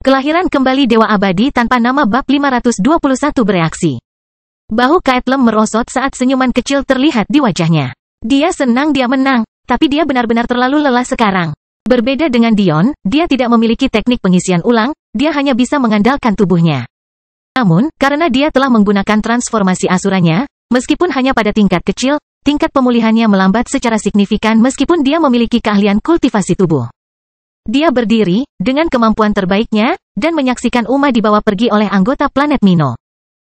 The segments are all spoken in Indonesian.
Kelahiran kembali Dewa Abadi tanpa nama bab 521 bereaksi. Bahu Caitlem merosot saat senyuman kecil terlihat di wajahnya. Dia senang dia menang, tapi dia benar-benar terlalu lelah sekarang. Berbeda dengan Dion, dia tidak memiliki teknik pengisian ulang, dia hanya bisa mengandalkan tubuhnya. Namun, karena dia telah menggunakan transformasi asuranya, meskipun hanya pada tingkat kecil, tingkat pemulihannya melambat secara signifikan meskipun dia memiliki keahlian kultivasi tubuh. Dia berdiri, dengan kemampuan terbaiknya, dan menyaksikan Uma dibawa pergi oleh anggota planet Mino.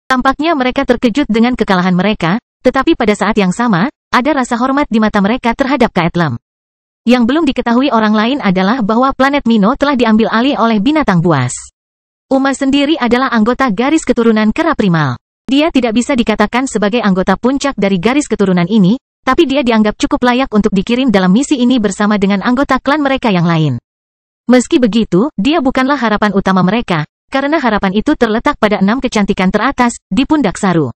Tampaknya mereka terkejut dengan kekalahan mereka, tetapi pada saat yang sama, ada rasa hormat di mata mereka terhadap Caitlem. Yang belum diketahui orang lain adalah bahwa planet Mino telah diambil alih oleh binatang buas. Uma sendiri adalah anggota garis keturunan kera primal. Dia tidak bisa dikatakan sebagai anggota puncak dari garis keturunan ini, tapi dia dianggap cukup layak untuk dikirim dalam misi ini bersama dengan anggota klan mereka yang lain. Meski begitu, dia bukanlah harapan utama mereka, karena harapan itu terletak pada 6 kecantikan teratas, di pundak Saru.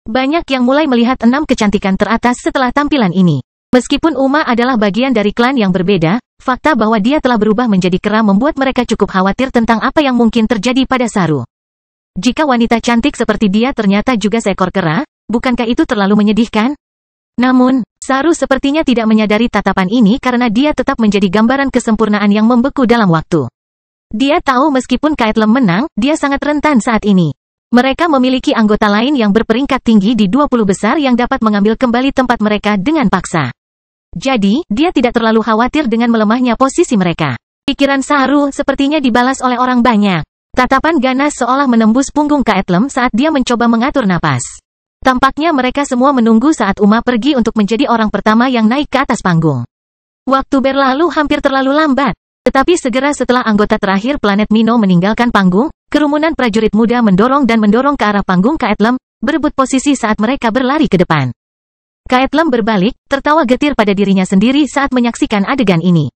Banyak yang mulai melihat 6 kecantikan teratas setelah tampilan ini. Meskipun Uma adalah bagian dari klan yang berbeda, fakta bahwa dia telah berubah menjadi kera membuat mereka cukup khawatir tentang apa yang mungkin terjadi pada Saru. Jika wanita cantik seperti dia ternyata juga seekor kera, bukankah itu terlalu menyedihkan? Namun, Saru sepertinya tidak menyadari tatapan ini karena dia tetap menjadi gambaran kesempurnaan yang membeku dalam waktu. Dia tahu meskipun Caitlem menang, dia sangat rentan saat ini. Mereka memiliki anggota lain yang berperingkat tinggi di 20 besar yang dapat mengambil kembali tempat mereka dengan paksa. Jadi, dia tidak terlalu khawatir dengan melemahnya posisi mereka. Pikiran Saru sepertinya dibalas oleh orang banyak. Tatapan ganas seolah menembus punggung Caitlem saat dia mencoba mengatur napas. Tampaknya mereka semua menunggu saat Uma pergi untuk menjadi orang pertama yang naik ke atas panggung. Waktu berlalu hampir terlalu lambat. Tetapi segera setelah anggota terakhir planet Mino meninggalkan panggung, kerumunan prajurit muda mendorong ke arah panggung Caitlem, berebut posisi saat mereka berlari ke depan. Caitlem berbalik, tertawa getir pada dirinya sendiri saat menyaksikan adegan ini.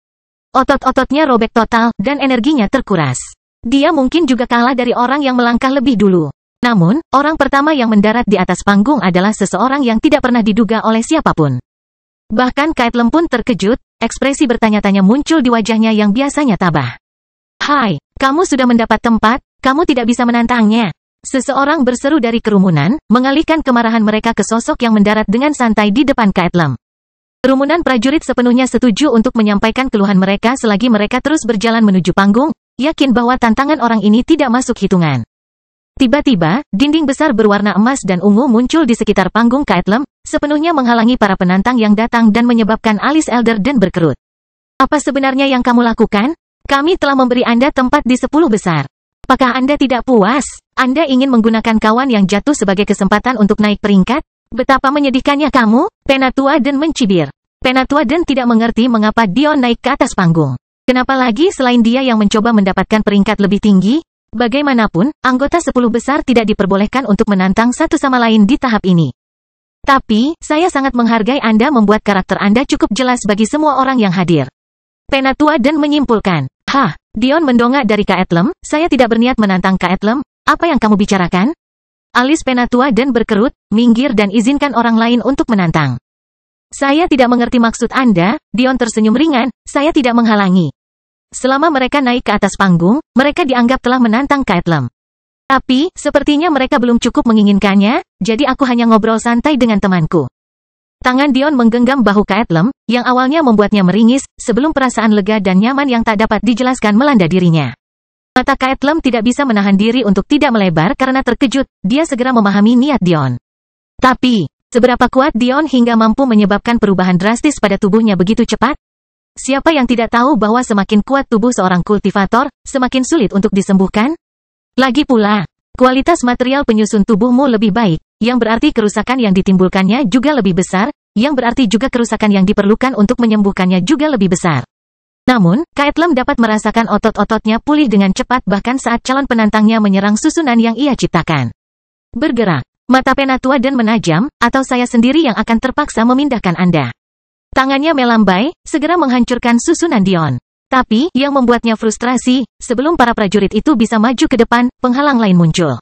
Otot-ototnya robek total, dan energinya terkuras. Dia mungkin juga kalah dari orang yang melangkah lebih dulu. Namun, orang pertama yang mendarat di atas panggung adalah seseorang yang tidak pernah diduga oleh siapapun. Bahkan Caitlem pun terkejut, ekspresi bertanya-tanya muncul di wajahnya yang biasanya tabah. "Hai, kamu sudah mendapat tempat, kamu tidak bisa menantangnya." Seseorang berseru dari kerumunan, mengalihkan kemarahan mereka ke sosok yang mendarat dengan santai di depan Caitlem. Kerumunan prajurit sepenuhnya setuju untuk menyampaikan keluhan mereka selagi mereka terus berjalan menuju panggung, yakin bahwa tantangan orang ini tidak masuk hitungan. Tiba-tiba, dinding besar berwarna emas dan ungu muncul di sekitar panggung Caitlem, sepenuhnya menghalangi para penantang yang datang dan menyebabkan alis Elder dan berkerut. "Apa sebenarnya yang kamu lakukan? Kami telah memberi Anda tempat di 10 besar. Apakah Anda tidak puas? Anda ingin menggunakan kawan yang jatuh sebagai kesempatan untuk naik peringkat? Betapa menyedihkannya kamu?" Penatua dan mencibir. Penatua dan tidak mengerti mengapa Dion naik ke atas panggung. Kenapa lagi selain dia yang mencoba mendapatkan peringkat lebih tinggi? Bagaimanapun, anggota 10 besar tidak diperbolehkan untuk menantang satu sama lain di tahap ini. Tapi, saya sangat menghargai Anda membuat karakter Anda cukup jelas bagi semua orang yang hadir. Penatua dan menyimpulkan. "Hah?" Dion mendongak dari Caitlem, "Saya tidak berniat menantang Caitlem, apa yang kamu bicarakan?" Alis Penatua dan berkerut, "Minggir dan izinkan orang lain untuk menantang." "Saya tidak mengerti maksud Anda," Dion tersenyum ringan, "saya tidak menghalangi." Selama mereka naik ke atas panggung, mereka dianggap telah menantang Caitlem. Tapi, sepertinya mereka belum cukup menginginkannya, jadi aku hanya ngobrol santai dengan temanku. Tangan Dion menggenggam bahu Caitlem, yang awalnya membuatnya meringis, sebelum perasaan lega dan nyaman yang tak dapat dijelaskan melanda dirinya. Mata Caitlem tidak bisa menahan diri untuk tidak melebar karena terkejut, dia segera memahami niat Dion. Tapi, seberapa kuat Dion hingga mampu menyebabkan perubahan drastis pada tubuhnya begitu cepat? Siapa yang tidak tahu bahwa semakin kuat tubuh seorang kultivator, semakin sulit untuk disembuhkan? Lagi pula, kualitas material penyusun tubuhmu lebih baik, yang berarti kerusakan yang ditimbulkannya juga lebih besar, yang berarti juga kerusakan yang diperlukan untuk menyembuhkannya juga lebih besar. Namun, Caitlem dapat merasakan otot-ototnya pulih dengan cepat bahkan saat calon penantangnya menyerang susunan yang ia ciptakan. Bergerak, mata Penatua dan menajam, atau saya sendiri yang akan terpaksa memindahkan Anda. Tangannya melambai, segera menghancurkan susunan Dion. Tapi, yang membuatnya frustrasi, sebelum para prajurit itu bisa maju ke depan, penghalang lain muncul.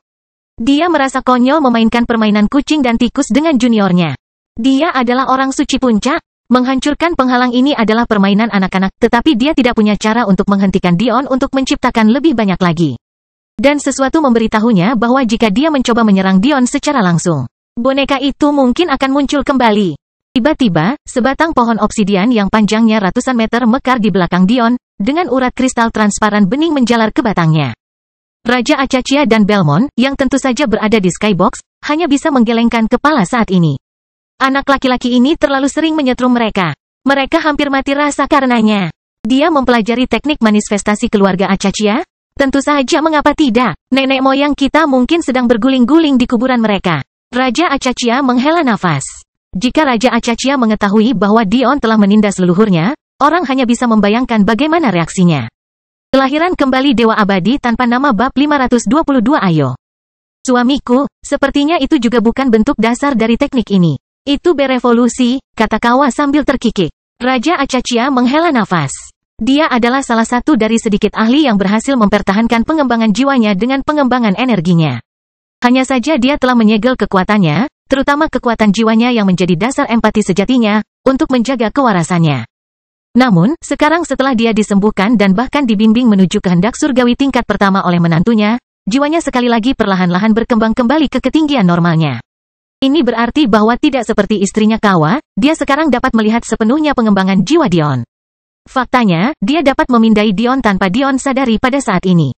Dia merasa konyol memainkan permainan kucing dan tikus dengan juniornya. Dia adalah orang suci puncak. Menghancurkan penghalang ini adalah permainan anak-anak, tetapi dia tidak punya cara untuk menghentikan Dion untuk menciptakan lebih banyak lagi. Dan sesuatu memberitahunya bahwa jika dia mencoba menyerang Dion secara langsung, boneka itu mungkin akan muncul kembali. Tiba-tiba, sebatang pohon obsidian yang panjangnya ratusan meter mekar di belakang Dion, dengan urat kristal transparan bening menjalar ke batangnya. Raja Acacia dan Belmont, yang tentu saja berada di Skybox, hanya bisa menggelengkan kepala saat ini. Anak laki-laki ini terlalu sering menyetrum mereka. Mereka hampir mati rasa karenanya. Dia mempelajari teknik manifestasi keluarga Acacia? Tentu saja, mengapa tidak? Nenek moyang kita mungkin sedang berguling-guling di kuburan mereka. Raja Acacia menghela nafas. Jika Raja Acacia mengetahui bahwa Dion telah menindas leluhurnya, orang hanya bisa membayangkan bagaimana reaksinya. Kelahiran kembali Dewa Abadi tanpa nama bab 522 ayo. Suamiku, sepertinya itu juga bukan bentuk dasar dari teknik ini. Itu berevolusi, kata Kawa sambil terkikik. Raja Acacia menghela nafas. Dia adalah salah satu dari sedikit ahli yang berhasil mempertahankan pengembangan jiwanya dengan pengembangan energinya. Hanya saja dia telah menyegel kekuatannya, terutama kekuatan jiwanya yang menjadi dasar empati sejatinya, untuk menjaga kewarasannya. Namun, sekarang setelah dia disembuhkan dan bahkan dibimbing menuju kehendak surgawi tingkat pertama oleh menantunya, jiwanya sekali lagi perlahan-lahan berkembang kembali ke ketinggian normalnya. Ini berarti bahwa tidak seperti istrinya Kawa, dia sekarang dapat melihat sepenuhnya pengembangan jiwa Dion. Faktanya, dia dapat memindai Dion tanpa Dion sadari pada saat ini.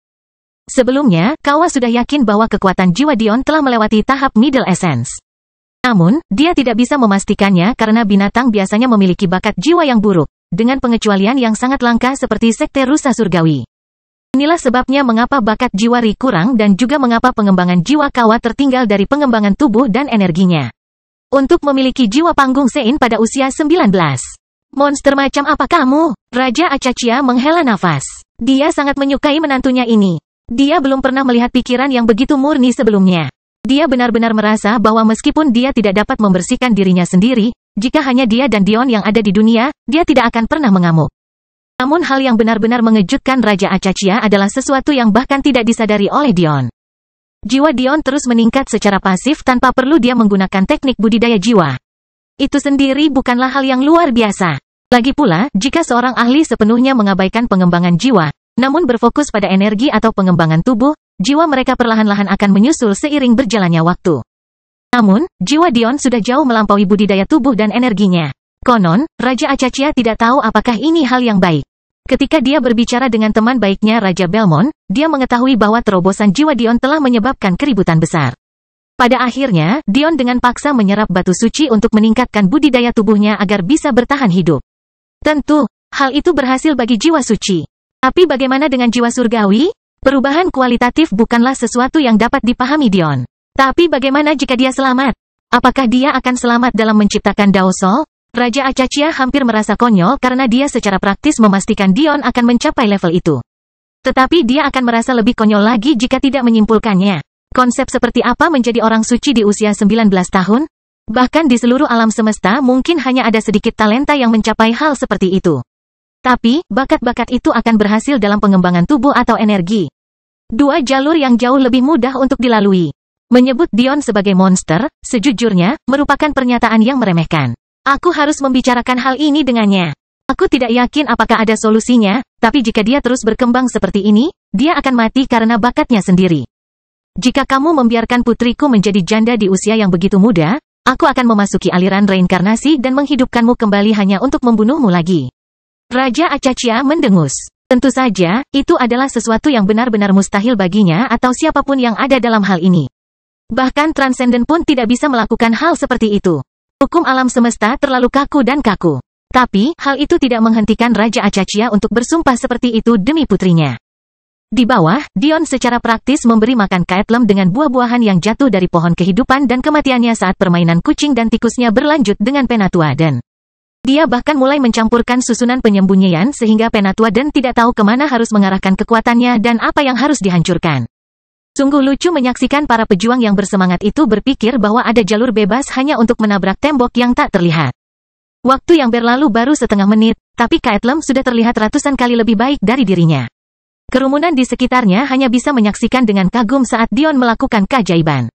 Sebelumnya, Kawa sudah yakin bahwa kekuatan jiwa Dion telah melewati tahap Middle Essence. Namun, dia tidak bisa memastikannya karena binatang biasanya memiliki bakat jiwa yang buruk, dengan pengecualian yang sangat langka seperti sekte rusa surgawi. Inilah sebabnya mengapa bakat jiwa Ri kurang dan juga mengapa pengembangan jiwa Kawa tertinggal dari pengembangan tubuh dan energinya. Untuk memiliki jiwa panggung Sein pada usia 19. Monster macam apa kamu? Raja Acacia menghela nafas. Dia sangat menyukai menantunya ini. Dia belum pernah melihat pikiran yang begitu murni sebelumnya. Dia benar-benar merasa bahwa meskipun dia tidak dapat membersihkan dirinya sendiri, jika hanya dia dan Dion yang ada di dunia, dia tidak akan pernah mengamuk. Namun hal yang benar-benar mengejutkan Raja Acacia adalah sesuatu yang bahkan tidak disadari oleh Dion. Jiwa Dion terus meningkat secara pasif tanpa perlu dia menggunakan teknik budidaya jiwa. Itu sendiri bukanlah hal yang luar biasa. Lagi pula, jika seorang ahli sepenuhnya mengabaikan pengembangan jiwa, namun berfokus pada energi atau pengembangan tubuh, jiwa mereka perlahan-lahan akan menyusul seiring berjalannya waktu. Namun, jiwa Dion sudah jauh melampaui budidaya tubuh dan energinya. Konon, Raja Acacia tidak tahu apakah ini hal yang baik. Ketika dia berbicara dengan teman baiknya Raja Belmont, dia mengetahui bahwa terobosan jiwa Dion telah menyebabkan keributan besar. Pada akhirnya, Dion dengan paksa menyerap batu suci untuk meningkatkan budidaya tubuhnya agar bisa bertahan hidup. Tentu, hal itu berhasil bagi jiwa suci. Tapi bagaimana dengan jiwa surgawi? Perubahan kualitatif bukanlah sesuatu yang dapat dipahami Dion. Tapi bagaimana jika dia selamat? Apakah dia akan selamat dalam menciptakan Dao Sol? Raja Acacia hampir merasa konyol karena dia secara praktis memastikan Dion akan mencapai level itu. Tetapi dia akan merasa lebih konyol lagi jika tidak menyimpulkannya. Konsep seperti apa menjadi orang suci di usia 19 tahun? Bahkan di seluruh alam semesta mungkin hanya ada sedikit talenta yang mencapai hal seperti itu. Tapi, bakat-bakat itu akan berhasil dalam pengembangan tubuh atau energi. Dua jalur yang jauh lebih mudah untuk dilalui. Menyebut Dion sebagai monster, sejujurnya, merupakan pernyataan yang meremehkan. Aku harus membicarakan hal ini dengannya. Aku tidak yakin apakah ada solusinya, tapi jika dia terus berkembang seperti ini, dia akan mati karena bakatnya sendiri. Jika kamu membiarkan putriku menjadi janda di usia yang begitu muda, aku akan memasuki aliran reinkarnasi dan menghidupkanmu kembali hanya untuk membunuhmu lagi. Raja Acacia mendengus. Tentu saja, itu adalah sesuatu yang benar-benar mustahil baginya atau siapapun yang ada dalam hal ini. Bahkan Transcendent pun tidak bisa melakukan hal seperti itu. Hukum alam semesta terlalu kaku dan kaku. Tapi, hal itu tidak menghentikan Raja Acacia untuk bersumpah seperti itu demi putrinya. Di bawah, Dion secara praktis memberi makan Kaetlem dengan buah-buahan yang jatuh dari pohon kehidupan dan kematiannya saat permainan kucing dan tikusnya berlanjut dengan Penatua dan dia bahkan mulai mencampurkan susunan penyembunyian sehingga Penatua dan tidak tahu kemana harus mengarahkan kekuatannya dan apa yang harus dihancurkan. Sungguh lucu menyaksikan para pejuang yang bersemangat itu berpikir bahwa ada jalur bebas hanya untuk menabrak tembok yang tak terlihat. Waktu yang berlalu baru setengah menit, tapi Kaetlem sudah terlihat ratusan kali lebih baik dari dirinya. Kerumunan di sekitarnya hanya bisa menyaksikan dengan kagum saat Dion melakukan keajaiban.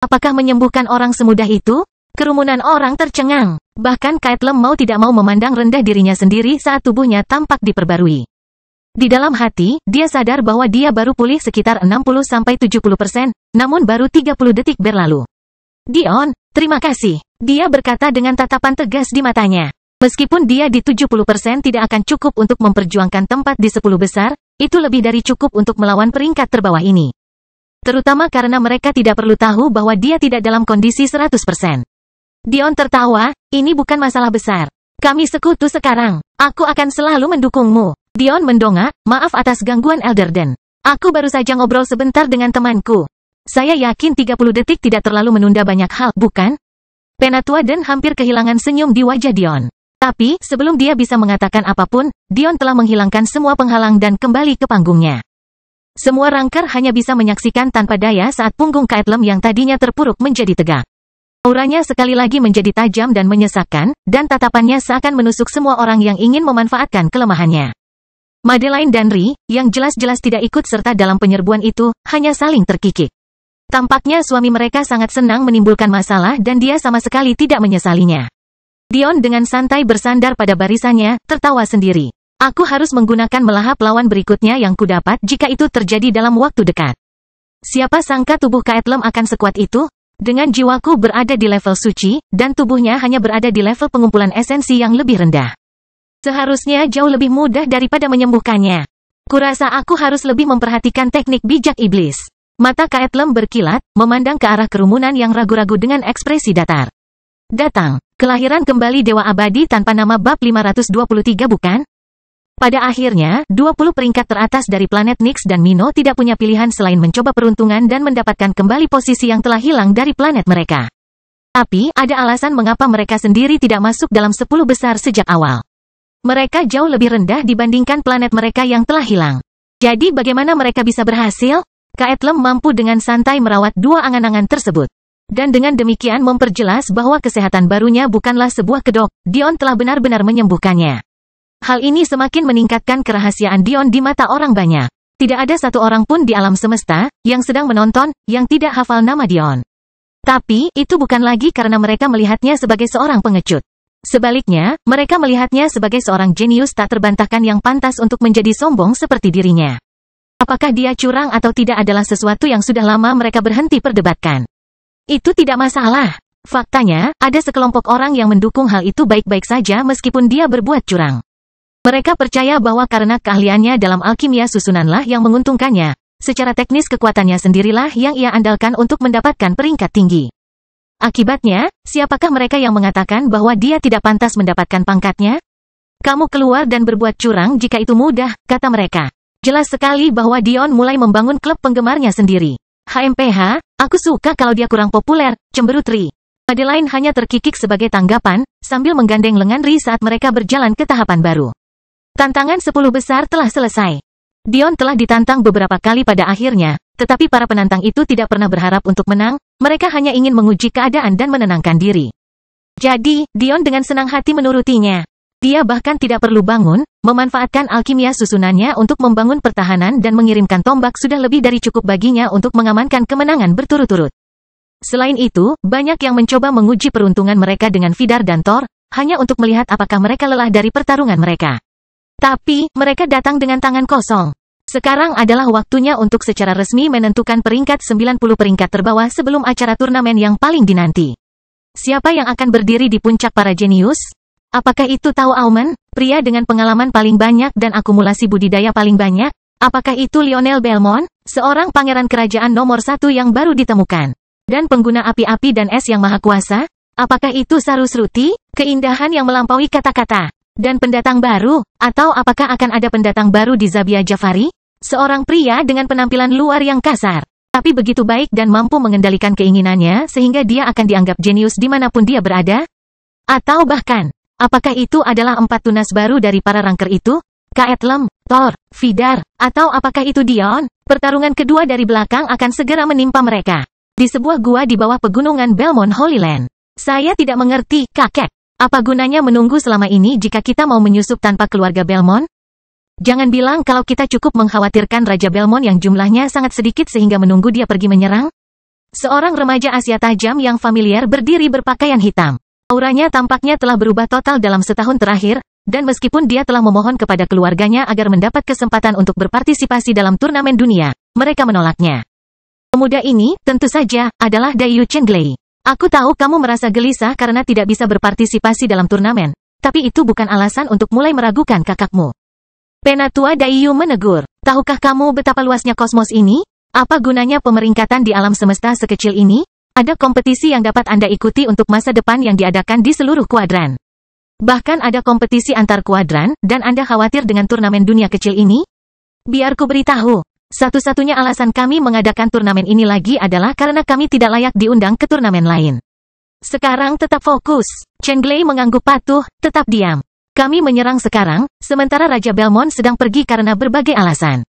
Apakah menyembuhkan orang semudah itu? Kerumunan orang tercengang. Bahkan Caitlem mau tidak mau memandang rendah dirinya sendiri saat tubuhnya tampak diperbarui. Di dalam hati, dia sadar bahwa dia baru pulih sekitar 60-70%, namun baru 30 detik berlalu. Dion, terima kasih. Dia berkata dengan tatapan tegas di matanya. Meskipun dia di 70% tidak akan cukup untuk memperjuangkan tempat di 10 besar, itu lebih dari cukup untuk melawan peringkat terbawah ini. Terutama karena mereka tidak perlu tahu bahwa dia tidak dalam kondisi 100%. Dion tertawa, ini bukan masalah besar. Kami sekutu sekarang. Aku akan selalu mendukungmu. Dion mendongak, maaf atas gangguan Elderden. Aku baru saja ngobrol sebentar dengan temanku. Saya yakin 30 detik tidak terlalu menunda banyak hal, bukan? Penatua dan hampir kehilangan senyum di wajah Dion. Tapi, sebelum dia bisa mengatakan apapun, Dion telah menghilangkan semua penghalang dan kembali ke panggungnya. Semua rangker hanya bisa menyaksikan tanpa daya saat punggung Caitlem yang tadinya terpuruk menjadi tegak. Auranya sekali lagi menjadi tajam dan menyesakkan, dan tatapannya seakan menusuk semua orang yang ingin memanfaatkan kelemahannya. Madeleine dan Ri, yang jelas-jelas tidak ikut serta dalam penyerbuan itu, hanya saling terkikik. Tampaknya suami mereka sangat senang menimbulkan masalah dan dia sama sekali tidak menyesalinya. Dion dengan santai bersandar pada barisannya, tertawa sendiri. Aku harus menggunakan melahap lawan berikutnya yang kudapat jika itu terjadi dalam waktu dekat. Siapa sangka tubuh Caitlem akan sekuat itu? Dengan jiwaku berada di level suci, dan tubuhnya hanya berada di level pengumpulan esensi yang lebih rendah. Seharusnya jauh lebih mudah daripada menyembuhkannya. Kurasa aku harus lebih memperhatikan teknik bijak iblis. Mata Caitlem berkilat, memandang ke arah kerumunan yang ragu-ragu dengan ekspresi datar. Datang, kelahiran kembali Dewa Abadi tanpa nama bab 523 bukan? Pada akhirnya, 20 peringkat teratas dari planet Nyx dan Mino tidak punya pilihan selain mencoba peruntungan dan mendapatkan kembali posisi yang telah hilang dari planet mereka. Tapi, ada alasan mengapa mereka sendiri tidak masuk dalam 10 besar sejak awal. Mereka jauh lebih rendah dibandingkan planet mereka yang telah hilang. Jadi bagaimana mereka bisa berhasil? Caitlem mampu dengan santai merawat dua angan-angan tersebut. Dan dengan demikian memperjelas bahwa kesehatan barunya bukanlah sebuah kedok, Dion telah benar-benar menyembuhkannya. Hal ini semakin meningkatkan kerahasiaan Dion di mata orang banyak. Tidak ada satu orang pun di alam semesta, yang sedang menonton, yang tidak hafal nama Dion. Tapi, itu bukan lagi karena mereka melihatnya sebagai seorang pengecut. Sebaliknya, mereka melihatnya sebagai seorang jenius tak terbantahkan yang pantas untuk menjadi sombong seperti dirinya. Apakah dia curang atau tidak adalah sesuatu yang sudah lama mereka berhenti perdebatkan. Itu tidak masalah. Faktanya, ada sekelompok orang yang mendukung hal itu baik-baik saja meskipun dia berbuat curang. Mereka percaya bahwa karena keahliannya dalam alkimia susunanlah yang menguntungkannya, secara teknis kekuatannya sendirilah yang ia andalkan untuk mendapatkan peringkat tinggi. Akibatnya, siapakah mereka yang mengatakan bahwa dia tidak pantas mendapatkan pangkatnya? Kamu keluar dan berbuat curang jika itu mudah, kata mereka. Jelas sekali bahwa Dion mulai membangun klub penggemarnya sendiri. HMPH, aku suka kalau dia kurang populer, cemberut Ri. Madeleine hanya terkikik sebagai tanggapan, sambil menggandeng lengan Ri saat mereka berjalan ke tahapan baru. Tantangan 10 besar telah selesai. Dion telah ditantang beberapa kali pada akhirnya, tetapi para penantang itu tidak pernah berharap untuk menang, mereka hanya ingin menguji keadaan dan menenangkan diri. Jadi, Dion dengan senang hati menurutinya. Dia bahkan tidak perlu bangun, memanfaatkan alkimia susunannya untuk membangun pertahanan dan mengirimkan tombak sudah lebih dari cukup baginya untuk mengamankan kemenangan berturut-turut. Selain itu, banyak yang mencoba menguji peruntungan mereka dengan Vidar dan Thor, hanya untuk melihat apakah mereka lelah dari pertarungan mereka. Tapi, mereka datang dengan tangan kosong. Sekarang adalah waktunya untuk secara resmi menentukan peringkat 90 peringkat terbawah sebelum acara turnamen yang paling dinanti. Siapa yang akan berdiri di puncak para jenius? Apakah itu Tao Auman, pria dengan pengalaman paling banyak dan akumulasi budidaya paling banyak? Apakah itu Lionel Belmont, seorang pangeran kerajaan nomor 1 yang baru ditemukan? Dan pengguna api-api dan es yang maha kuasa? Apakah itu Sarusruti, keindahan yang melampaui kata-kata? Dan pendatang baru, atau apakah akan ada pendatang baru di Zabia Jafari? Seorang pria dengan penampilan luar yang kasar, tapi begitu baik dan mampu mengendalikan keinginannya sehingga dia akan dianggap jenius dimanapun dia berada? Atau bahkan, apakah itu adalah 4 tunas baru dari para ranker itu? Caitlem, Thor, Vidar, atau apakah itu Dion? Pertarungan kedua dari belakang akan segera menimpa mereka. Di sebuah gua di bawah pegunungan Belmont Holy Land. Saya tidak mengerti, kakek. Apa gunanya menunggu selama ini jika kita mau menyusup tanpa keluarga Belmont? Jangan bilang kalau kita cukup mengkhawatirkan Raja Belmont yang jumlahnya sangat sedikit sehingga menunggu dia pergi menyerang. Seorang remaja Asia tajam yang familiar berdiri berpakaian hitam. Auranya tampaknya telah berubah total dalam setahun terakhir, dan meskipun dia telah memohon kepada keluarganya agar mendapat kesempatan untuk berpartisipasi dalam turnamen dunia, mereka menolaknya. Pemuda ini, tentu saja, adalah Daiyu Chenglei. Aku tahu kamu merasa gelisah karena tidak bisa berpartisipasi dalam turnamen, tapi itu bukan alasan untuk mulai meragukan kakakmu. Penatua Daiyu menegur, tahukah kamu betapa luasnya kosmos ini? Apa gunanya pemeringkatan di alam semesta sekecil ini? Ada kompetisi yang dapat Anda ikuti untuk masa depan yang diadakan di seluruh kuadran. Bahkan ada kompetisi antar kuadran, dan Anda khawatir dengan turnamen dunia kecil ini? Biar ku beritahu, satu-satunya alasan kami mengadakan turnamen ini lagi adalah karena kami tidak layak diundang ke turnamen lain. Sekarang tetap fokus. Chenglei mengangguk patuh, tetap diam. Kami menyerang sekarang, sementara Raja Belmont sedang pergi karena berbagai alasan.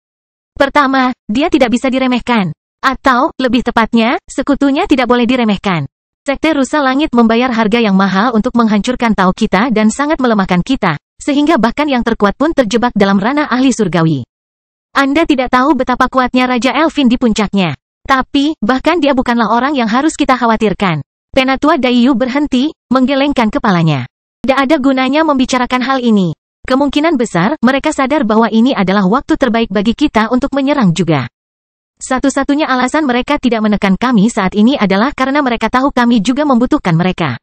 Pertama, dia tidak bisa diremehkan. Atau, lebih tepatnya, sekutunya tidak boleh diremehkan. Sekte Rusa Langit membayar harga yang mahal untuk menghancurkan Tao kita dan sangat melemahkan kita, sehingga bahkan yang terkuat pun terjebak dalam ranah ahli surgawi. Anda tidak tahu betapa kuatnya Raja Elvin di puncaknya. Tapi, bahkan dia bukanlah orang yang harus kita khawatirkan. Penatua Daiyu berhenti, menggelengkan kepalanya. Tidak ada gunanya membicarakan hal ini. Kemungkinan besar, mereka sadar bahwa ini adalah waktu terbaik bagi kita untuk menyerang juga. Satu-satunya alasan mereka tidak menekan kami saat ini adalah karena mereka tahu kami juga membutuhkan mereka.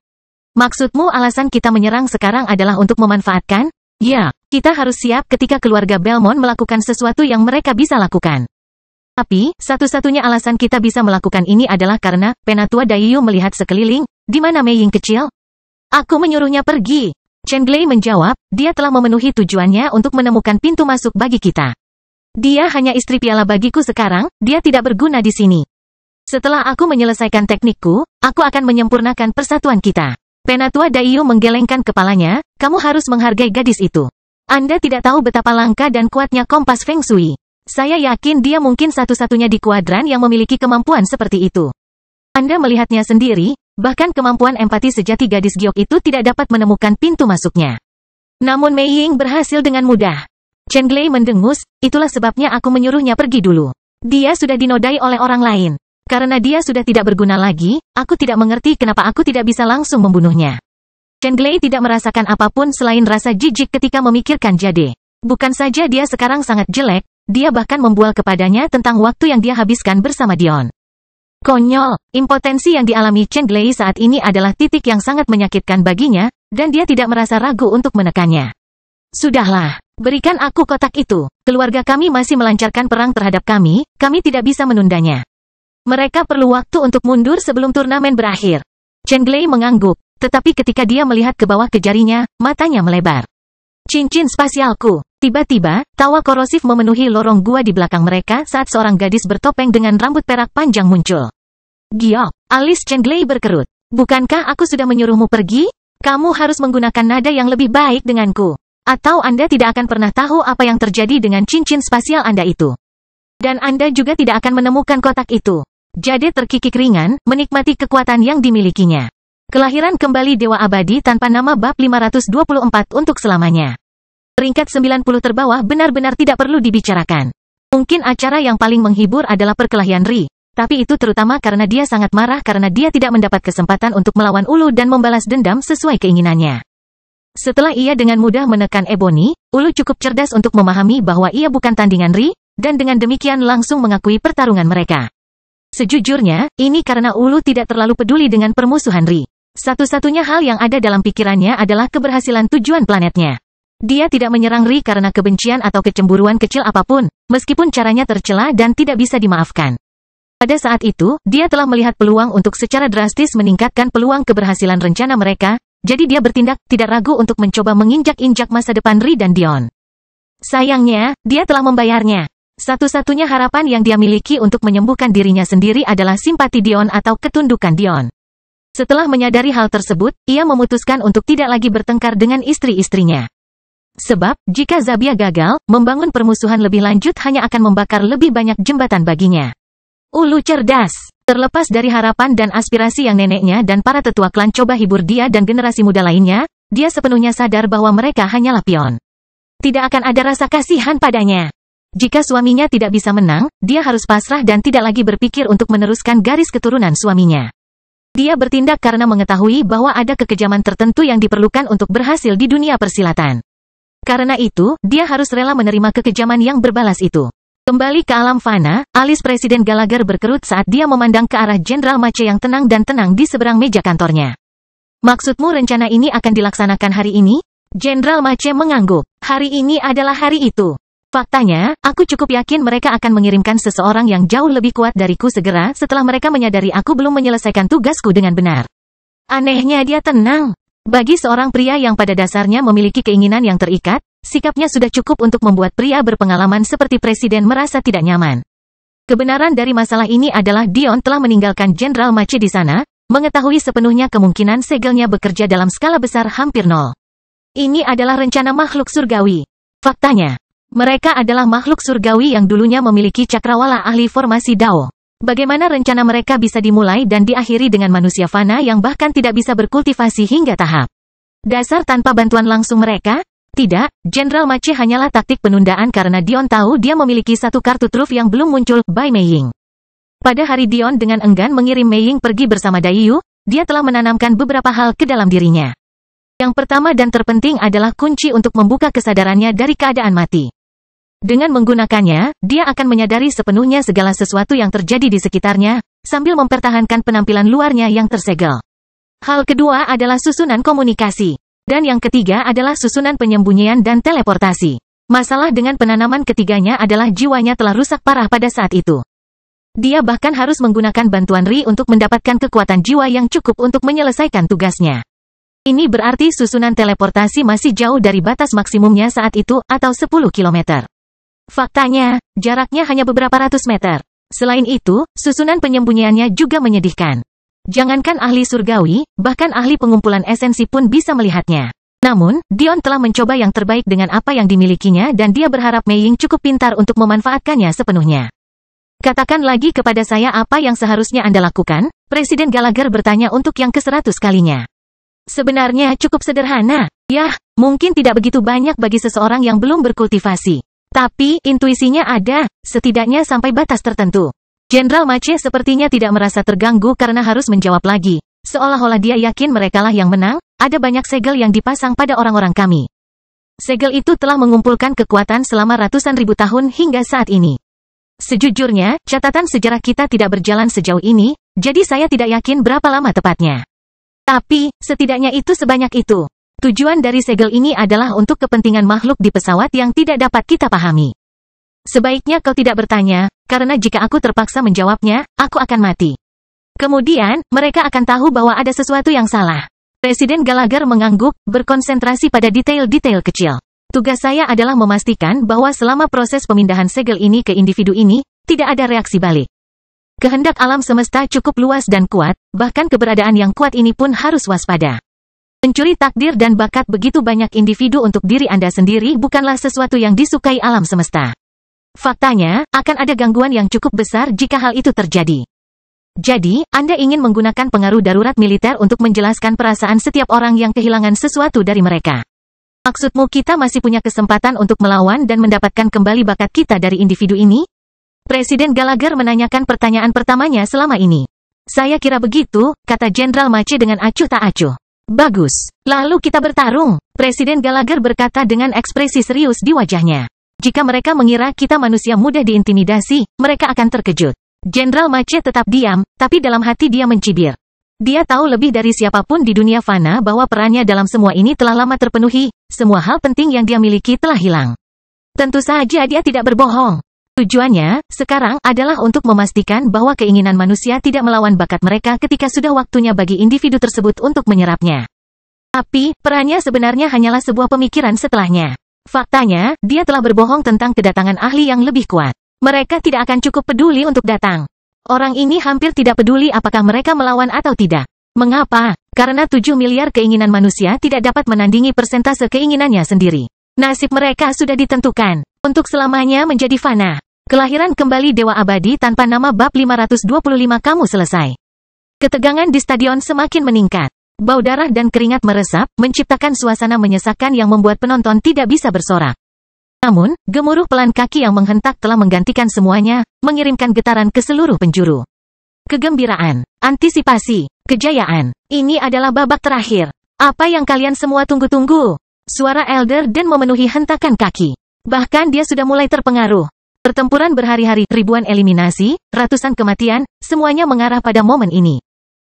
Maksudmu alasan kita menyerang sekarang adalah untuk memanfaatkan? Ya, kita harus siap ketika keluarga Belmont melakukan sesuatu yang mereka bisa lakukan. Tapi, satu-satunya alasan kita bisa melakukan ini adalah karena Penatua Daiyu melihat sekeliling, di mana Mei Ying kecil? Aku menyuruhnya pergi. Chenglei menjawab, dia telah memenuhi tujuannya untuk menemukan pintu masuk bagi kita. Dia hanya istri piala bagiku sekarang, dia tidak berguna di sini. Setelah aku menyelesaikan teknikku, aku akan menyempurnakan persatuan kita. Penatua Daiyu menggelengkan kepalanya, kamu harus menghargai gadis itu. Anda tidak tahu betapa langka dan kuatnya kompas Feng Shui. Saya yakin dia mungkin satu-satunya di kuadran yang memiliki kemampuan seperti itu. Anda melihatnya sendiri, bahkan kemampuan empati sejati gadis giok itu tidak dapat menemukan pintu masuknya. Namun Mei Ying berhasil dengan mudah. Chenglei mendengus, itulah sebabnya aku menyuruhnya pergi dulu. Dia sudah dinodai oleh orang lain. Karena dia sudah tidak berguna lagi, aku tidak mengerti kenapa aku tidak bisa langsung membunuhnya. Chenglei tidak merasakan apapun selain rasa jijik ketika memikirkan Jade. Bukan saja dia sekarang sangat jelek, dia bahkan membual kepadanya tentang waktu yang dia habiskan bersama Dion. Konyol, impotensi yang dialami Chenglei saat ini adalah titik yang sangat menyakitkan baginya, dan dia tidak merasa ragu untuk menekannya. Sudahlah, berikan aku kotak itu. Keluarga kami masih melancarkan perang terhadap kami tidak bisa menundanya. Mereka perlu waktu untuk mundur sebelum turnamen berakhir. Chenglei mengangguk, tetapi ketika dia melihat ke bawah ke jarinya, matanya melebar. Cincin spasialku. Tiba-tiba, tawa korosif memenuhi lorong gua di belakang mereka saat seorang gadis bertopeng dengan rambut perak panjang muncul. Giok, alis Chenglei berkerut. Bukankah aku sudah menyuruhmu pergi? Kamu harus menggunakan nada yang lebih baik denganku. Atau Anda tidak akan pernah tahu apa yang terjadi dengan cincin spasial Anda itu. Dan Anda juga tidak akan menemukan kotak itu. Jade terkikik ringan, menikmati kekuatan yang dimilikinya. Kelahiran kembali Dewa Abadi tanpa nama bab 524 untuk selamanya. Peringkat 90 terbawah benar-benar tidak perlu dibicarakan. Mungkin acara yang paling menghibur adalah perkelahian Ri, tapi itu terutama karena dia sangat marah karena dia tidak mendapat kesempatan untuk melawan Ulu dan membalas dendam sesuai keinginannya. Setelah ia dengan mudah menekan Ebony, Ulu cukup cerdas untuk memahami bahwa ia bukan tandingan Ri, dan dengan demikian langsung mengakui pertarungan mereka. Sejujurnya, ini karena Ulu tidak terlalu peduli dengan permusuhan Ri. Satu-satunya hal yang ada dalam pikirannya adalah keberhasilan tujuan planetnya. Dia tidak menyerang Ri karena kebencian atau kecemburuan kecil apapun, meskipun caranya tercela dan tidak bisa dimaafkan. Pada saat itu, dia telah melihat peluang untuk secara drastis meningkatkan peluang keberhasilan rencana mereka, jadi dia bertindak, tidak ragu untuk mencoba menginjak-injak masa depan Ri dan Dion. Sayangnya, dia telah membayarnya. Satu-satunya harapan yang dia miliki untuk menyembuhkan dirinya sendiri adalah simpati Dion atau ketundukan Dion. Setelah menyadari hal tersebut, ia memutuskan untuk tidak lagi bertengkar dengan istri-istrinya. Sebab, jika Zabia gagal, membangun permusuhan lebih lanjut hanya akan membakar lebih banyak jembatan baginya. Ulu cerdas. Terlepas dari harapan dan aspirasi yang neneknya dan para tetua klan coba hibur dia dan generasi muda lainnya, dia sepenuhnya sadar bahwa mereka hanyalah pion. Tidak akan ada rasa kasihan padanya. Jika suaminya tidak bisa menang, dia harus pasrah dan tidak lagi berpikir untuk meneruskan garis keturunan suaminya. Dia bertindak karena mengetahui bahwa ada kekejaman tertentu yang diperlukan untuk berhasil di dunia persilatan. Karena itu, dia harus rela menerima kekejaman yang berbalas itu. Kembali ke alam fana, alis Presiden Gallagher berkerut saat dia memandang ke arah Jenderal Mache yang tenang dan tenang di seberang meja kantornya. Maksudmu rencana ini akan dilaksanakan hari ini? Jenderal Mache mengangguk. Hari ini adalah hari itu. Faktanya, aku cukup yakin mereka akan mengirimkan seseorang yang jauh lebih kuat dariku segera setelah mereka menyadari aku belum menyelesaikan tugasku dengan benar. Anehnya dia tenang. Bagi seorang pria yang pada dasarnya memiliki keinginan yang terikat, sikapnya sudah cukup untuk membuat pria berpengalaman seperti Presiden merasa tidak nyaman. Kebenaran dari masalah ini adalah Dion telah meninggalkan Jenderal Mache di sana, mengetahui sepenuhnya kemungkinan segelnya bekerja dalam skala besar hampir nol. Ini adalah rencana makhluk surgawi. Faktanya, mereka adalah makhluk surgawi yang dulunya memiliki cakrawala ahli formasi Dao. Bagaimana rencana mereka bisa dimulai dan diakhiri dengan manusia fana yang bahkan tidak bisa berkultivasi hingga tahap dasar tanpa bantuan langsung mereka? Tidak, Jenderal Mache hanyalah taktik penundaan karena Dion tahu dia memiliki satu kartu truf yang belum muncul, Bai Meiying. Pada hari Dion dengan enggan mengirim Meiying pergi bersama Daiyu, dia telah menanamkan beberapa hal ke dalam dirinya. Yang pertama dan terpenting adalah kunci untuk membuka kesadarannya dari keadaan mati. Dengan menggunakannya, dia akan menyadari sepenuhnya segala sesuatu yang terjadi di sekitarnya, sambil mempertahankan penampilan luarnya yang tersegel. Hal kedua adalah susunan komunikasi. Dan yang ketiga adalah susunan penyembunyian dan teleportasi. Masalah dengan penanaman ketiganya adalah jiwanya telah rusak parah pada saat itu. Dia bahkan harus menggunakan bantuan Ri untuk mendapatkan kekuatan jiwa yang cukup untuk menyelesaikan tugasnya. Ini berarti susunan teleportasi masih jauh dari batas maksimumnya saat itu, atau 10 km. Faktanya, jaraknya hanya beberapa ratus meter. Selain itu, susunan penyembunyiannya juga menyedihkan. Jangankan ahli surgawi, bahkan ahli pengumpulan esensi pun bisa melihatnya. Namun, Dion telah mencoba yang terbaik dengan apa yang dimilikinya dan dia berharap Meiying cukup pintar untuk memanfaatkannya sepenuhnya. Katakan lagi kepada saya apa yang seharusnya Anda lakukan, Presiden Gallagher bertanya untuk yang ke-100 kalinya. Sebenarnya cukup sederhana. Yah, mungkin tidak begitu banyak bagi seseorang yang belum berkultivasi. Tapi, intuisinya ada, setidaknya sampai batas tertentu. Jenderal Mache sepertinya tidak merasa terganggu karena harus menjawab lagi. Seolah-olah dia yakin merekalah yang menang, ada banyak segel yang dipasang pada orang-orang kami. Segel itu telah mengumpulkan kekuatan selama ratusan ribu tahun hingga saat ini. Sejujurnya, catatan sejarah kita tidak berjalan sejauh ini, jadi saya tidak yakin berapa lama tepatnya. Tapi, setidaknya itu sebanyak itu. Tujuan dari segel ini adalah untuk kepentingan makhluk di pesawat yang tidak dapat kita pahami. Sebaiknya kau tidak bertanya, karena jika aku terpaksa menjawabnya, aku akan mati. Kemudian, mereka akan tahu bahwa ada sesuatu yang salah. Presiden Gallagher mengangguk, berkonsentrasi pada detail-detail kecil. Tugas saya adalah memastikan bahwa selama proses pemindahan segel ini ke individu ini, tidak ada reaksi balik. Kehendak alam semesta cukup luas dan kuat, bahkan keberadaan yang kuat ini pun harus waspada. Mencuri takdir dan bakat begitu banyak individu untuk diri Anda sendiri bukanlah sesuatu yang disukai alam semesta. Faktanya, akan ada gangguan yang cukup besar jika hal itu terjadi. Jadi, Anda ingin menggunakan pengaruh darurat militer untuk menjelaskan perasaan setiap orang yang kehilangan sesuatu dari mereka. Maksudmu kita masih punya kesempatan untuk melawan dan mendapatkan kembali bakat kita dari individu ini? Presiden Gallagher menanyakan pertanyaan pertamanya selama ini. Saya kira begitu, kata Jenderal Mache dengan acuh tak acuh. Bagus. Lalu kita bertarung. Presiden Gallagher berkata dengan ekspresi serius di wajahnya. Jika mereka mengira kita manusia mudah diintimidasi, mereka akan terkejut. Jenderal Mache tetap diam, tapi dalam hati dia mencibir. Dia tahu lebih dari siapapun di dunia fana bahwa perannya dalam semua ini telah lama terpenuhi, semua hal penting yang dia miliki telah hilang. Tentu saja dia tidak berbohong. Tujuannya, sekarang, adalah untuk memastikan bahwa keinginan manusia tidak melawan bakat mereka ketika sudah waktunya bagi individu tersebut untuk menyerapnya. Tapi, perannya sebenarnya hanyalah sebuah pemikiran setelahnya. Faktanya, dia telah berbohong tentang kedatangan ahli yang lebih kuat. Mereka tidak akan cukup peduli untuk datang. Orang ini hampir tidak peduli apakah mereka melawan atau tidak. Mengapa? Karena 7 miliar keinginan manusia tidak dapat menandingi persentase keinginannya sendiri. Nasib mereka sudah ditentukan. Untuk selamanya menjadi fana. Kelahiran kembali Dewa Abadi tanpa nama bab 525 kamu selesai. Ketegangan di stadion semakin meningkat. Bau darah dan keringat meresap, menciptakan suasana menyesakkan yang membuat penonton tidak bisa bersorak. Namun, gemuruh pelan kaki yang menghentak telah menggantikan semuanya, mengirimkan getaran ke seluruh penjuru. Kegembiraan, antisipasi, Kejayaan. Ini adalah babak terakhir. Apa yang kalian semua tunggu-tunggu? Suara Elder Dan memenuhi hentakan kaki. Bahkan dia sudah mulai terpengaruh. Pertempuran berhari-hari, ribuan eliminasi, ratusan kematian, semuanya mengarah pada momen ini.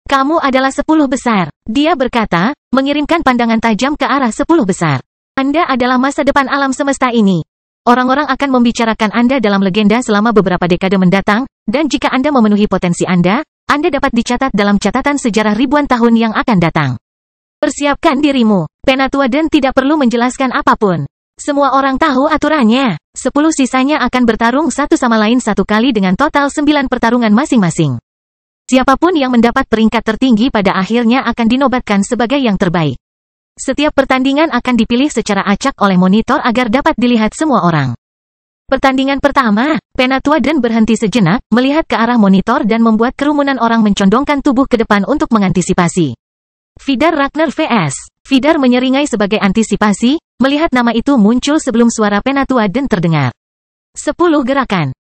Kamu adalah 10 besar. Dia berkata, mengirimkan pandangan tajam ke arah 10 besar. Anda adalah masa depan alam semesta ini. Orang-orang akan membicarakan Anda dalam legenda selama beberapa dekade mendatang, dan jika Anda memenuhi potensi Anda dapat dicatat dalam catatan sejarah ribuan tahun yang akan datang. Persiapkan dirimu. Penatua Dan tidak perlu menjelaskan apapun. Semua orang tahu aturannya. 10 sisanya akan bertarung satu sama lain satu kali dengan total 9 pertarungan masing-masing. Siapapun yang mendapat peringkat tertinggi pada akhirnya akan dinobatkan sebagai yang terbaik. Setiap pertandingan akan dipilih secara acak oleh monitor agar dapat dilihat semua orang. Pertandingan pertama, Penatua Dan berhenti sejenak, melihat ke arah monitor dan membuat kerumunan orang mencondongkan tubuh ke depan untuk mengantisipasi. Vidar Ragnar vs. Vidar menyeringai sebagai antisipasi, melihat nama itu muncul sebelum suara Penatua Dan terdengar. 10 gerakan.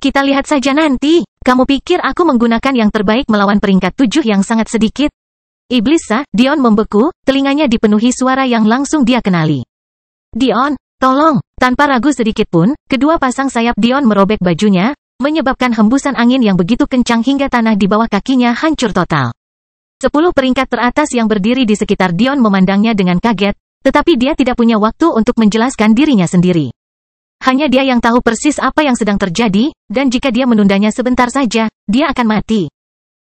Kita lihat saja nanti. Kamu pikir aku menggunakan yang terbaik melawan peringkat 7 yang sangat sedikit? Iblis Dion membeku, telinganya dipenuhi suara yang langsung dia kenali. Dion, tolong. Tanpa ragu sedikit pun, kedua pasang sayap Dion merobek bajunya, menyebabkan hembusan angin yang begitu kencang hingga tanah di bawah kakinya hancur total. 10 peringkat teratas yang berdiri di sekitar Dion memandangnya dengan kaget, tetapi dia tidak punya waktu untuk menjelaskan dirinya sendiri. Hanya dia yang tahu persis apa yang sedang terjadi, dan jika dia menundanya sebentar saja, dia akan mati.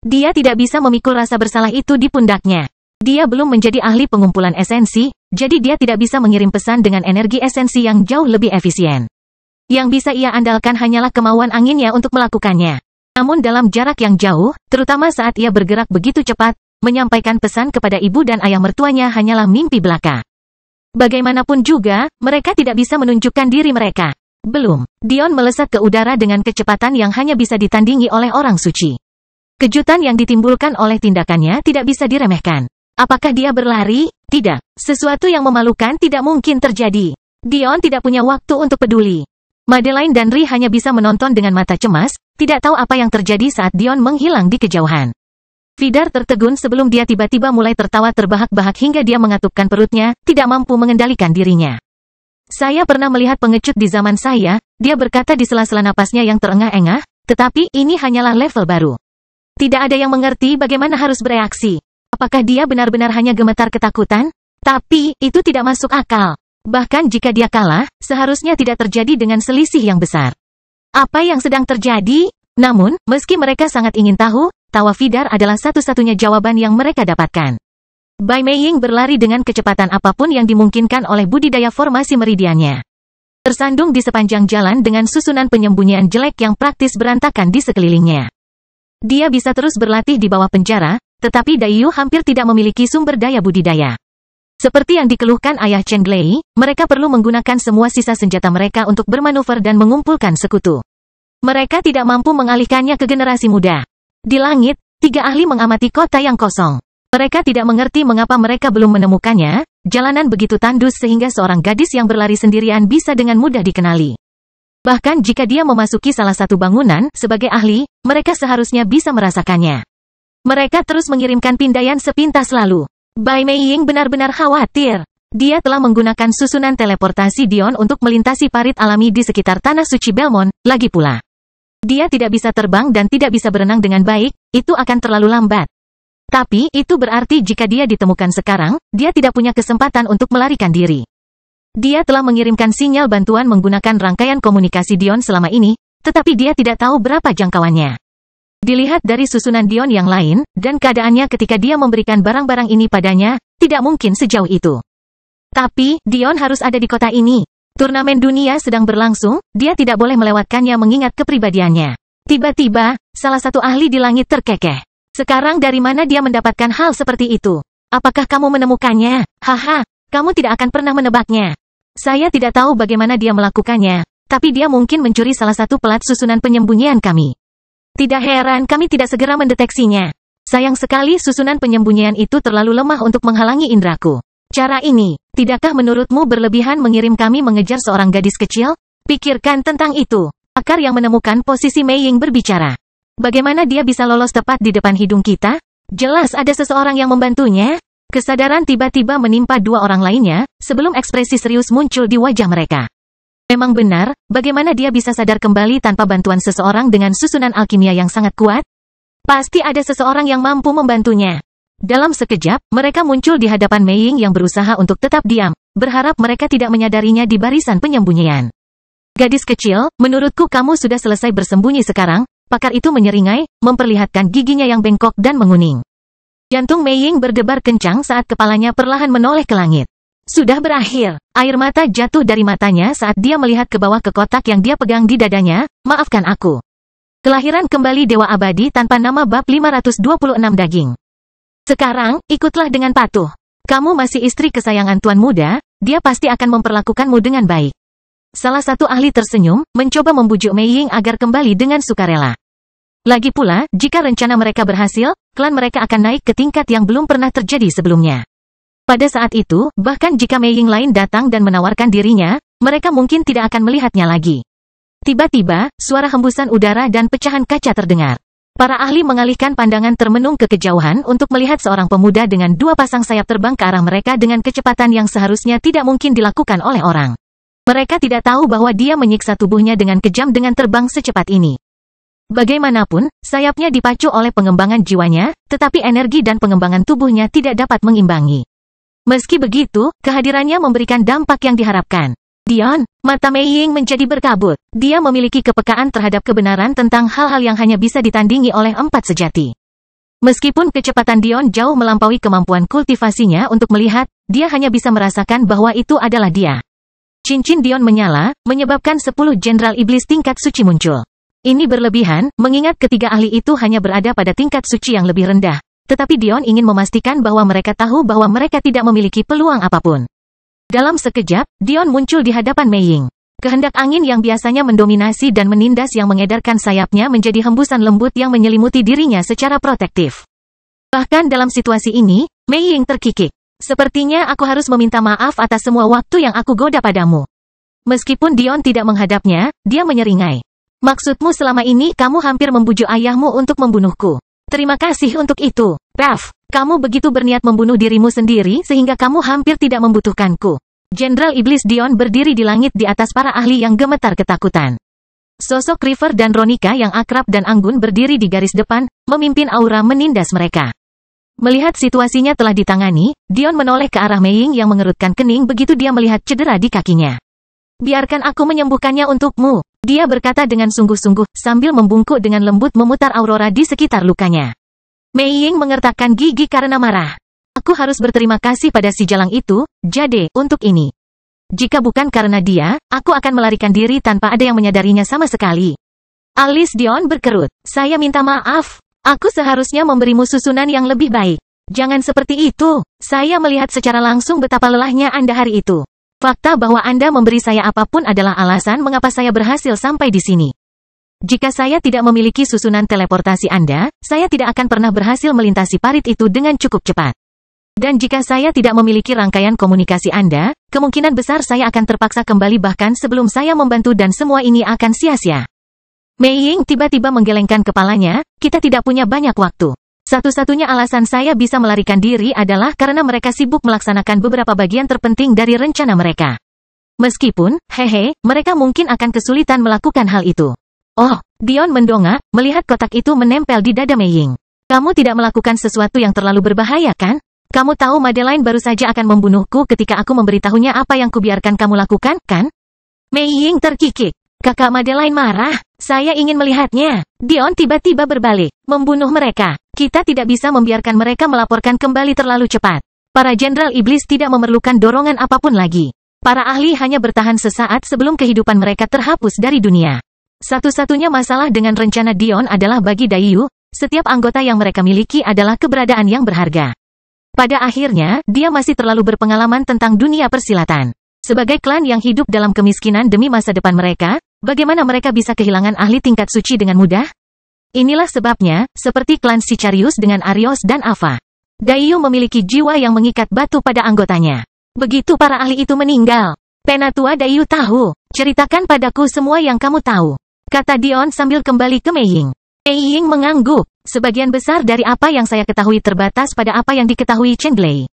Dia tidak bisa memikul rasa bersalah itu di pundaknya. Dia belum menjadi ahli pengumpulan esensi, jadi dia tidak bisa mengirim pesan dengan energi esensi yang jauh lebih efisien. Yang bisa ia andalkan hanyalah kemauan anginnya untuk melakukannya. Namun dalam jarak yang jauh, terutama saat ia bergerak begitu cepat, menyampaikan pesan kepada ibu dan ayah mertuanya hanyalah mimpi belaka. Bagaimanapun juga, mereka tidak bisa menunjukkan diri mereka. Belum. Dion melesat ke udara dengan kecepatan yang hanya bisa ditandingi oleh orang suci. Kejutan yang ditimbulkan oleh tindakannya tidak bisa diremehkan. Apakah dia berlari? Tidak. Sesuatu yang memalukan tidak mungkin terjadi. Dion tidak punya waktu untuk peduli. Madeline dan Ri hanya bisa menonton dengan mata cemas, tidak tahu apa yang terjadi saat Dion menghilang di kejauhan. Vidar tertegun sebelum dia tiba-tiba mulai tertawa terbahak-bahak hingga dia mengatupkan perutnya, tidak mampu mengendalikan dirinya. Saya pernah melihat pengecut di zaman saya, dia berkata di sela-sela napasnya yang terengah-engah, tetapi ini hanyalah level baru. Tidak ada yang mengerti bagaimana harus bereaksi. Apakah dia benar-benar hanya gemetar ketakutan? Tapi, itu tidak masuk akal. Bahkan jika dia kalah, seharusnya tidak terjadi dengan selisih yang besar. Apa yang sedang terjadi? Namun, meski mereka sangat ingin tahu, tawa Vidar adalah satu-satunya jawaban yang mereka dapatkan. Bai Meiying berlari dengan kecepatan apapun yang dimungkinkan oleh budidaya formasi meridiannya. Tersandung di sepanjang jalan dengan susunan penyembunyian jelek yang praktis berantakan di sekelilingnya. Dia bisa terus berlatih di bawah penjara, tetapi Daiyu hampir tidak memiliki sumber daya budidaya. Seperti yang dikeluhkan ayah Chen Glei, mereka perlu menggunakan semua sisa senjata mereka untuk bermanuver dan mengumpulkan sekutu. Mereka tidak mampu mengalihkannya ke generasi muda. Di langit, 3 ahli mengamati kota yang kosong. Mereka tidak mengerti mengapa mereka belum menemukannya, jalanan begitu tandus sehingga seorang gadis yang berlari sendirian bisa dengan mudah dikenali. Bahkan jika dia memasuki salah satu bangunan, sebagai ahli, mereka seharusnya bisa merasakannya. Mereka terus mengirimkan pindaian sepintas lalu. Bai Meiying benar-benar khawatir. Dia telah menggunakan susunan teleportasi Dion untuk melintasi parit alami di sekitar Tanah Suci Belmont, lagi pula. Dia tidak bisa terbang dan tidak bisa berenang dengan baik, itu akan terlalu lambat. Tapi, itu berarti jika dia ditemukan sekarang, dia tidak punya kesempatan untuk melarikan diri. Dia telah mengirimkan sinyal bantuan menggunakan rangkaian komunikasi Dion selama ini, tetapi dia tidak tahu berapa jangkauannya. Dilihat dari susunan Dion yang lain, dan keadaannya ketika dia memberikan barang-barang ini padanya, tidak mungkin sejauh itu. Tapi, Dion harus ada di kota ini. Turnamen dunia sedang berlangsung, dia tidak boleh melewatkannya mengingat kepribadiannya. Tiba-tiba, salah satu ahli di langit terkekeh. Sekarang dari mana dia mendapatkan hal seperti itu? Apakah kamu menemukannya? Haha, kamu tidak akan pernah menebaknya. Saya tidak tahu bagaimana dia melakukannya, tapi dia mungkin mencuri salah satu pelat susunan penyembunyian kami. Tidak heran kami tidak segera mendeteksinya. Sayang sekali susunan penyembunyian itu terlalu lemah untuk menghalangi indraku. Cara ini, tidakkah menurutmu berlebihan mengirim kami mengejar seorang gadis kecil? Pikirkan tentang itu. Pakar yang menemukan posisi Meiying berbicara. Bagaimana dia bisa lolos tepat di depan hidung kita? Jelas ada seseorang yang membantunya. Kesadaran tiba-tiba menimpa dua orang lainnya, sebelum ekspresi serius muncul di wajah mereka. Memang benar, bagaimana dia bisa sadar kembali tanpa bantuan seseorang dengan susunan alkimia yang sangat kuat? Pasti ada seseorang yang mampu membantunya. Dalam sekejap, mereka muncul di hadapan Mei Ying yang berusaha untuk tetap diam, berharap mereka tidak menyadarinya di barisan penyembunyian. Gadis kecil, menurutku kamu sudah selesai bersembunyi sekarang, pakar itu menyeringai, memperlihatkan giginya yang bengkok dan menguning. Jantung Mei Ying berdebar kencang saat kepalanya perlahan menoleh ke langit. Sudah berakhir. Air mata jatuh dari matanya saat dia melihat ke bawah ke kotak yang dia pegang di dadanya. Maafkan aku. Kelahiran kembali Dewa Abadi tanpa nama bab 526 daging. Sekarang, ikutlah dengan patuh. Kamu masih istri kesayangan Tuan Muda, dia pasti akan memperlakukanmu dengan baik. Salah satu ahli tersenyum, mencoba membujuk Mei Ying agar kembali dengan sukarela. Lagi pula, jika rencana mereka berhasil, klan mereka akan naik ke tingkat yang belum pernah terjadi sebelumnya. Pada saat itu, bahkan jika Mei Ying lain datang dan menawarkan dirinya, mereka mungkin tidak akan melihatnya lagi. Tiba-tiba, suara hembusan udara dan pecahan kaca terdengar. Para ahli mengalihkan pandangan termenung ke kejauhan untuk melihat seorang pemuda dengan dua pasang sayap terbang ke arah mereka dengan kecepatan yang seharusnya tidak mungkin dilakukan oleh orang. Mereka tidak tahu bahwa dia menyiksa tubuhnya dengan kejam dengan terbang secepat ini. Bagaimanapun, sayapnya dipacu oleh pengembangan jiwanya, tetapi energi dan pengembangan tubuhnya tidak dapat mengimbangi. Meski begitu, kehadirannya memberikan dampak yang diharapkan. Dion, mata Mei Ying menjadi berkabut. Dia memiliki kepekaan terhadap kebenaran tentang hal-hal yang hanya bisa ditandingi oleh empat sejati. Meskipun kecepatan Dion jauh melampaui kemampuan kultivasinya untuk melihat, dia hanya bisa merasakan bahwa itu adalah dia. Cincin Dion menyala, menyebabkan 10 jenderal iblis tingkat suci muncul. Ini berlebihan, mengingat ketiga ahli itu hanya berada pada tingkat suci yang lebih rendah. Tetapi Dion ingin memastikan bahwa mereka tahu bahwa mereka tidak memiliki peluang apapun. Dalam sekejap, Dion muncul di hadapan Mei Ying. Kehendak angin yang biasanya mendominasi dan menindas yang mengedarkan sayapnya menjadi hembusan lembut yang menyelimuti dirinya secara protektif. Bahkan dalam situasi ini, Mei Ying terkikik. Sepertinya aku harus meminta maaf atas semua waktu yang aku goda padamu. Meskipun Dion tidak menghadapnya, dia menyeringai. Maksudmu selama ini kamu hampir membujuk ayahmu untuk membunuhku. Terima kasih untuk itu, Paf. Kamu begitu berniat membunuh dirimu sendiri sehingga kamu hampir tidak membutuhkanku. Jenderal Iblis Dion berdiri di langit di atas para ahli yang gemetar ketakutan. Sosok River dan Ronika yang akrab dan anggun berdiri di garis depan, memimpin aura menindas mereka. Melihat situasinya telah ditangani, Dion menoleh ke arah Mei Ying yang mengerutkan kening begitu dia melihat cedera di kakinya. Biarkan aku menyembuhkannya untukmu, dia berkata dengan sungguh-sungguh, sambil membungkuk dengan lembut memutar aurora di sekitar lukanya. Mei Ying mengertakkan gigi karena marah. Aku harus berterima kasih pada si jalang itu, Jade, untuk ini. Jika bukan karena dia, aku akan melarikan diri tanpa ada yang menyadarinya sama sekali. Alis Dion berkerut. Saya minta maaf. Aku seharusnya memberimu susunan yang lebih baik. Jangan seperti itu. Saya melihat secara langsung betapa lelahnya Anda hari itu. Fakta bahwa Anda memberi saya apapun adalah alasan mengapa saya berhasil sampai di sini. Jika saya tidak memiliki susunan teleportasi Anda, saya tidak akan pernah berhasil melintasi parit itu dengan cukup cepat. Dan jika saya tidak memiliki rangkaian komunikasi Anda, kemungkinan besar saya akan terpaksa kembali bahkan sebelum saya membantu dan semua ini akan sia-sia. Mei Ying tiba-tiba menggelengkan kepalanya, kita tidak punya banyak waktu. Satu-satunya alasan saya bisa melarikan diri adalah karena mereka sibuk melaksanakan beberapa bagian terpenting dari rencana mereka. Meskipun, mereka mungkin akan kesulitan melakukan hal itu. Oh, Dion mendongak, melihat kotak itu menempel di dada Mei Ying. Kamu tidak melakukan sesuatu yang terlalu berbahaya kan? Kamu tahu Madeline baru saja akan membunuhku ketika aku memberitahunya apa yang kubiarkan kamu lakukan, kan? Mei Ying terkikik. Kakak Madeline marah. Saya ingin melihatnya. Dion tiba-tiba berbalik. Membunuh mereka. Kita tidak bisa membiarkan mereka melaporkan kembali terlalu cepat. Para jenderal iblis tidak memerlukan dorongan apapun lagi. Para ahli hanya bertahan sesaat sebelum kehidupan mereka terhapus dari dunia. Satu-satunya masalah dengan rencana Dion adalah bagi Daiyu, setiap anggota yang mereka miliki adalah keberadaan yang berharga. Pada akhirnya, dia masih terlalu berpengalaman tentang dunia persilatan. Sebagai klan yang hidup dalam kemiskinan demi masa depan mereka, bagaimana mereka bisa kehilangan ahli tingkat suci dengan mudah? Inilah sebabnya, seperti klan Sicarius dengan Arios dan Ava, Daiyu memiliki jiwa yang mengikat batu pada anggotanya. Begitu para ahli itu meninggal, Penatua Daiyu tahu. Ceritakan padaku semua yang kamu tahu, kata Dion sambil kembali ke Mei Ying. Ying mengangguk. Sebagian besar dari apa yang saya ketahui terbatas pada apa yang diketahui Chen Glei.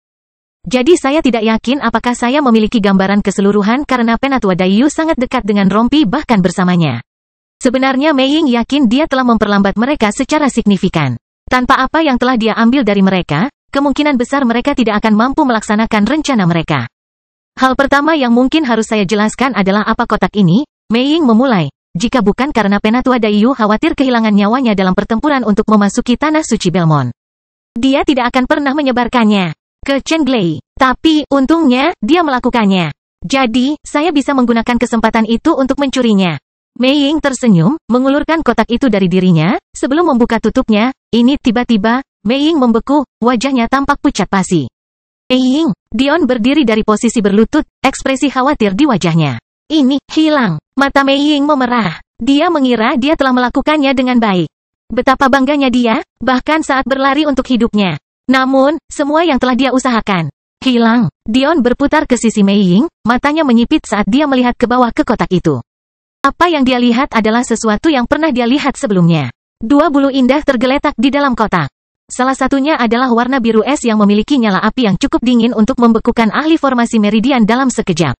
Jadi saya tidak yakin apakah saya memiliki gambaran keseluruhan karena Penatua Daiyu sangat dekat dengan Rompi bahkan bersamanya. Sebenarnya Mei Ying yakin dia telah memperlambat mereka secara signifikan. Tanpa apa yang telah dia ambil dari mereka, kemungkinan besar mereka tidak akan mampu melaksanakan rencana mereka. Hal pertama yang mungkin harus saya jelaskan adalah apa kotak ini. Mei Ying memulai. Jika bukan karena Penatua Daiyu khawatir kehilangan nyawanya dalam pertempuran untuk memasuki Tanah Suci Belmont, dia tidak akan pernah menyebarkannya ke Chen Glei. Tapi, untungnya, dia melakukannya. Jadi, saya bisa menggunakan kesempatan itu untuk mencurinya. Mei Ying tersenyum, mengulurkan kotak itu dari dirinya, sebelum membuka tutupnya. Ini tiba-tiba, Mei Ying membeku, wajahnya tampak pucat pasi. Ying, Dion berdiri dari posisi berlutut, ekspresi khawatir di wajahnya. Ini, hilang. Mata Mei Ying memerah. Dia mengira dia telah melakukannya dengan baik. Betapa bangganya dia, bahkan saat berlari untuk hidupnya. Namun, semua yang telah dia usahakan hilang. Dion berputar ke sisi Mei Ying, matanya menyipit saat dia melihat ke bawah ke kotak itu. Apa yang dia lihat adalah sesuatu yang pernah dia lihat sebelumnya. Dua bulu indah tergeletak di dalam kotak. Salah satunya adalah warna biru es yang memiliki nyala api yang cukup dingin untuk membekukan ahli formasi meridian dalam sekejap.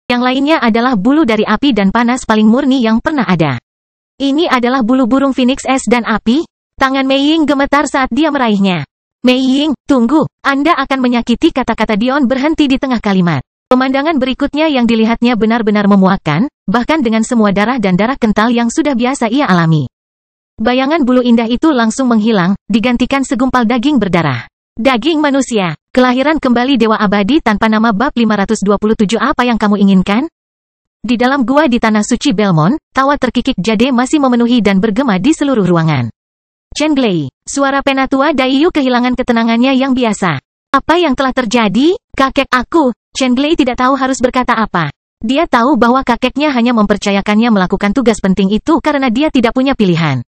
Yang lainnya adalah bulu dari api dan panas paling murni yang pernah ada. Ini adalah bulu burung Phoenix es dan api. Tangan Mei Ying gemetar saat dia meraihnya. Mei Ying, tunggu, Anda akan menyakiti kata-kata Dion berhenti di tengah kalimat. Pemandangan berikutnya yang dilihatnya benar-benar memuakkan, bahkan dengan semua darah dan darah kental yang sudah biasa ia alami. Bayangan bulu indah itu langsung menghilang, digantikan segumpal daging berdarah. Daging manusia, kelahiran kembali Dewa Abadi tanpa nama bab 527 apa yang kamu inginkan? Di dalam gua di Tanah Suci Belmont, tawa terkikik Jade masih memenuhi dan bergema di seluruh ruangan. Chen Glei, suara Penatua Daiyu kehilangan ketenangannya yang biasa. Apa yang telah terjadi? Kakek aku. Chen Glei tidak tahu harus berkata apa. Dia tahu bahwa kakeknya hanya mempercayakannya melakukan tugas penting itu karena dia tidak punya pilihan.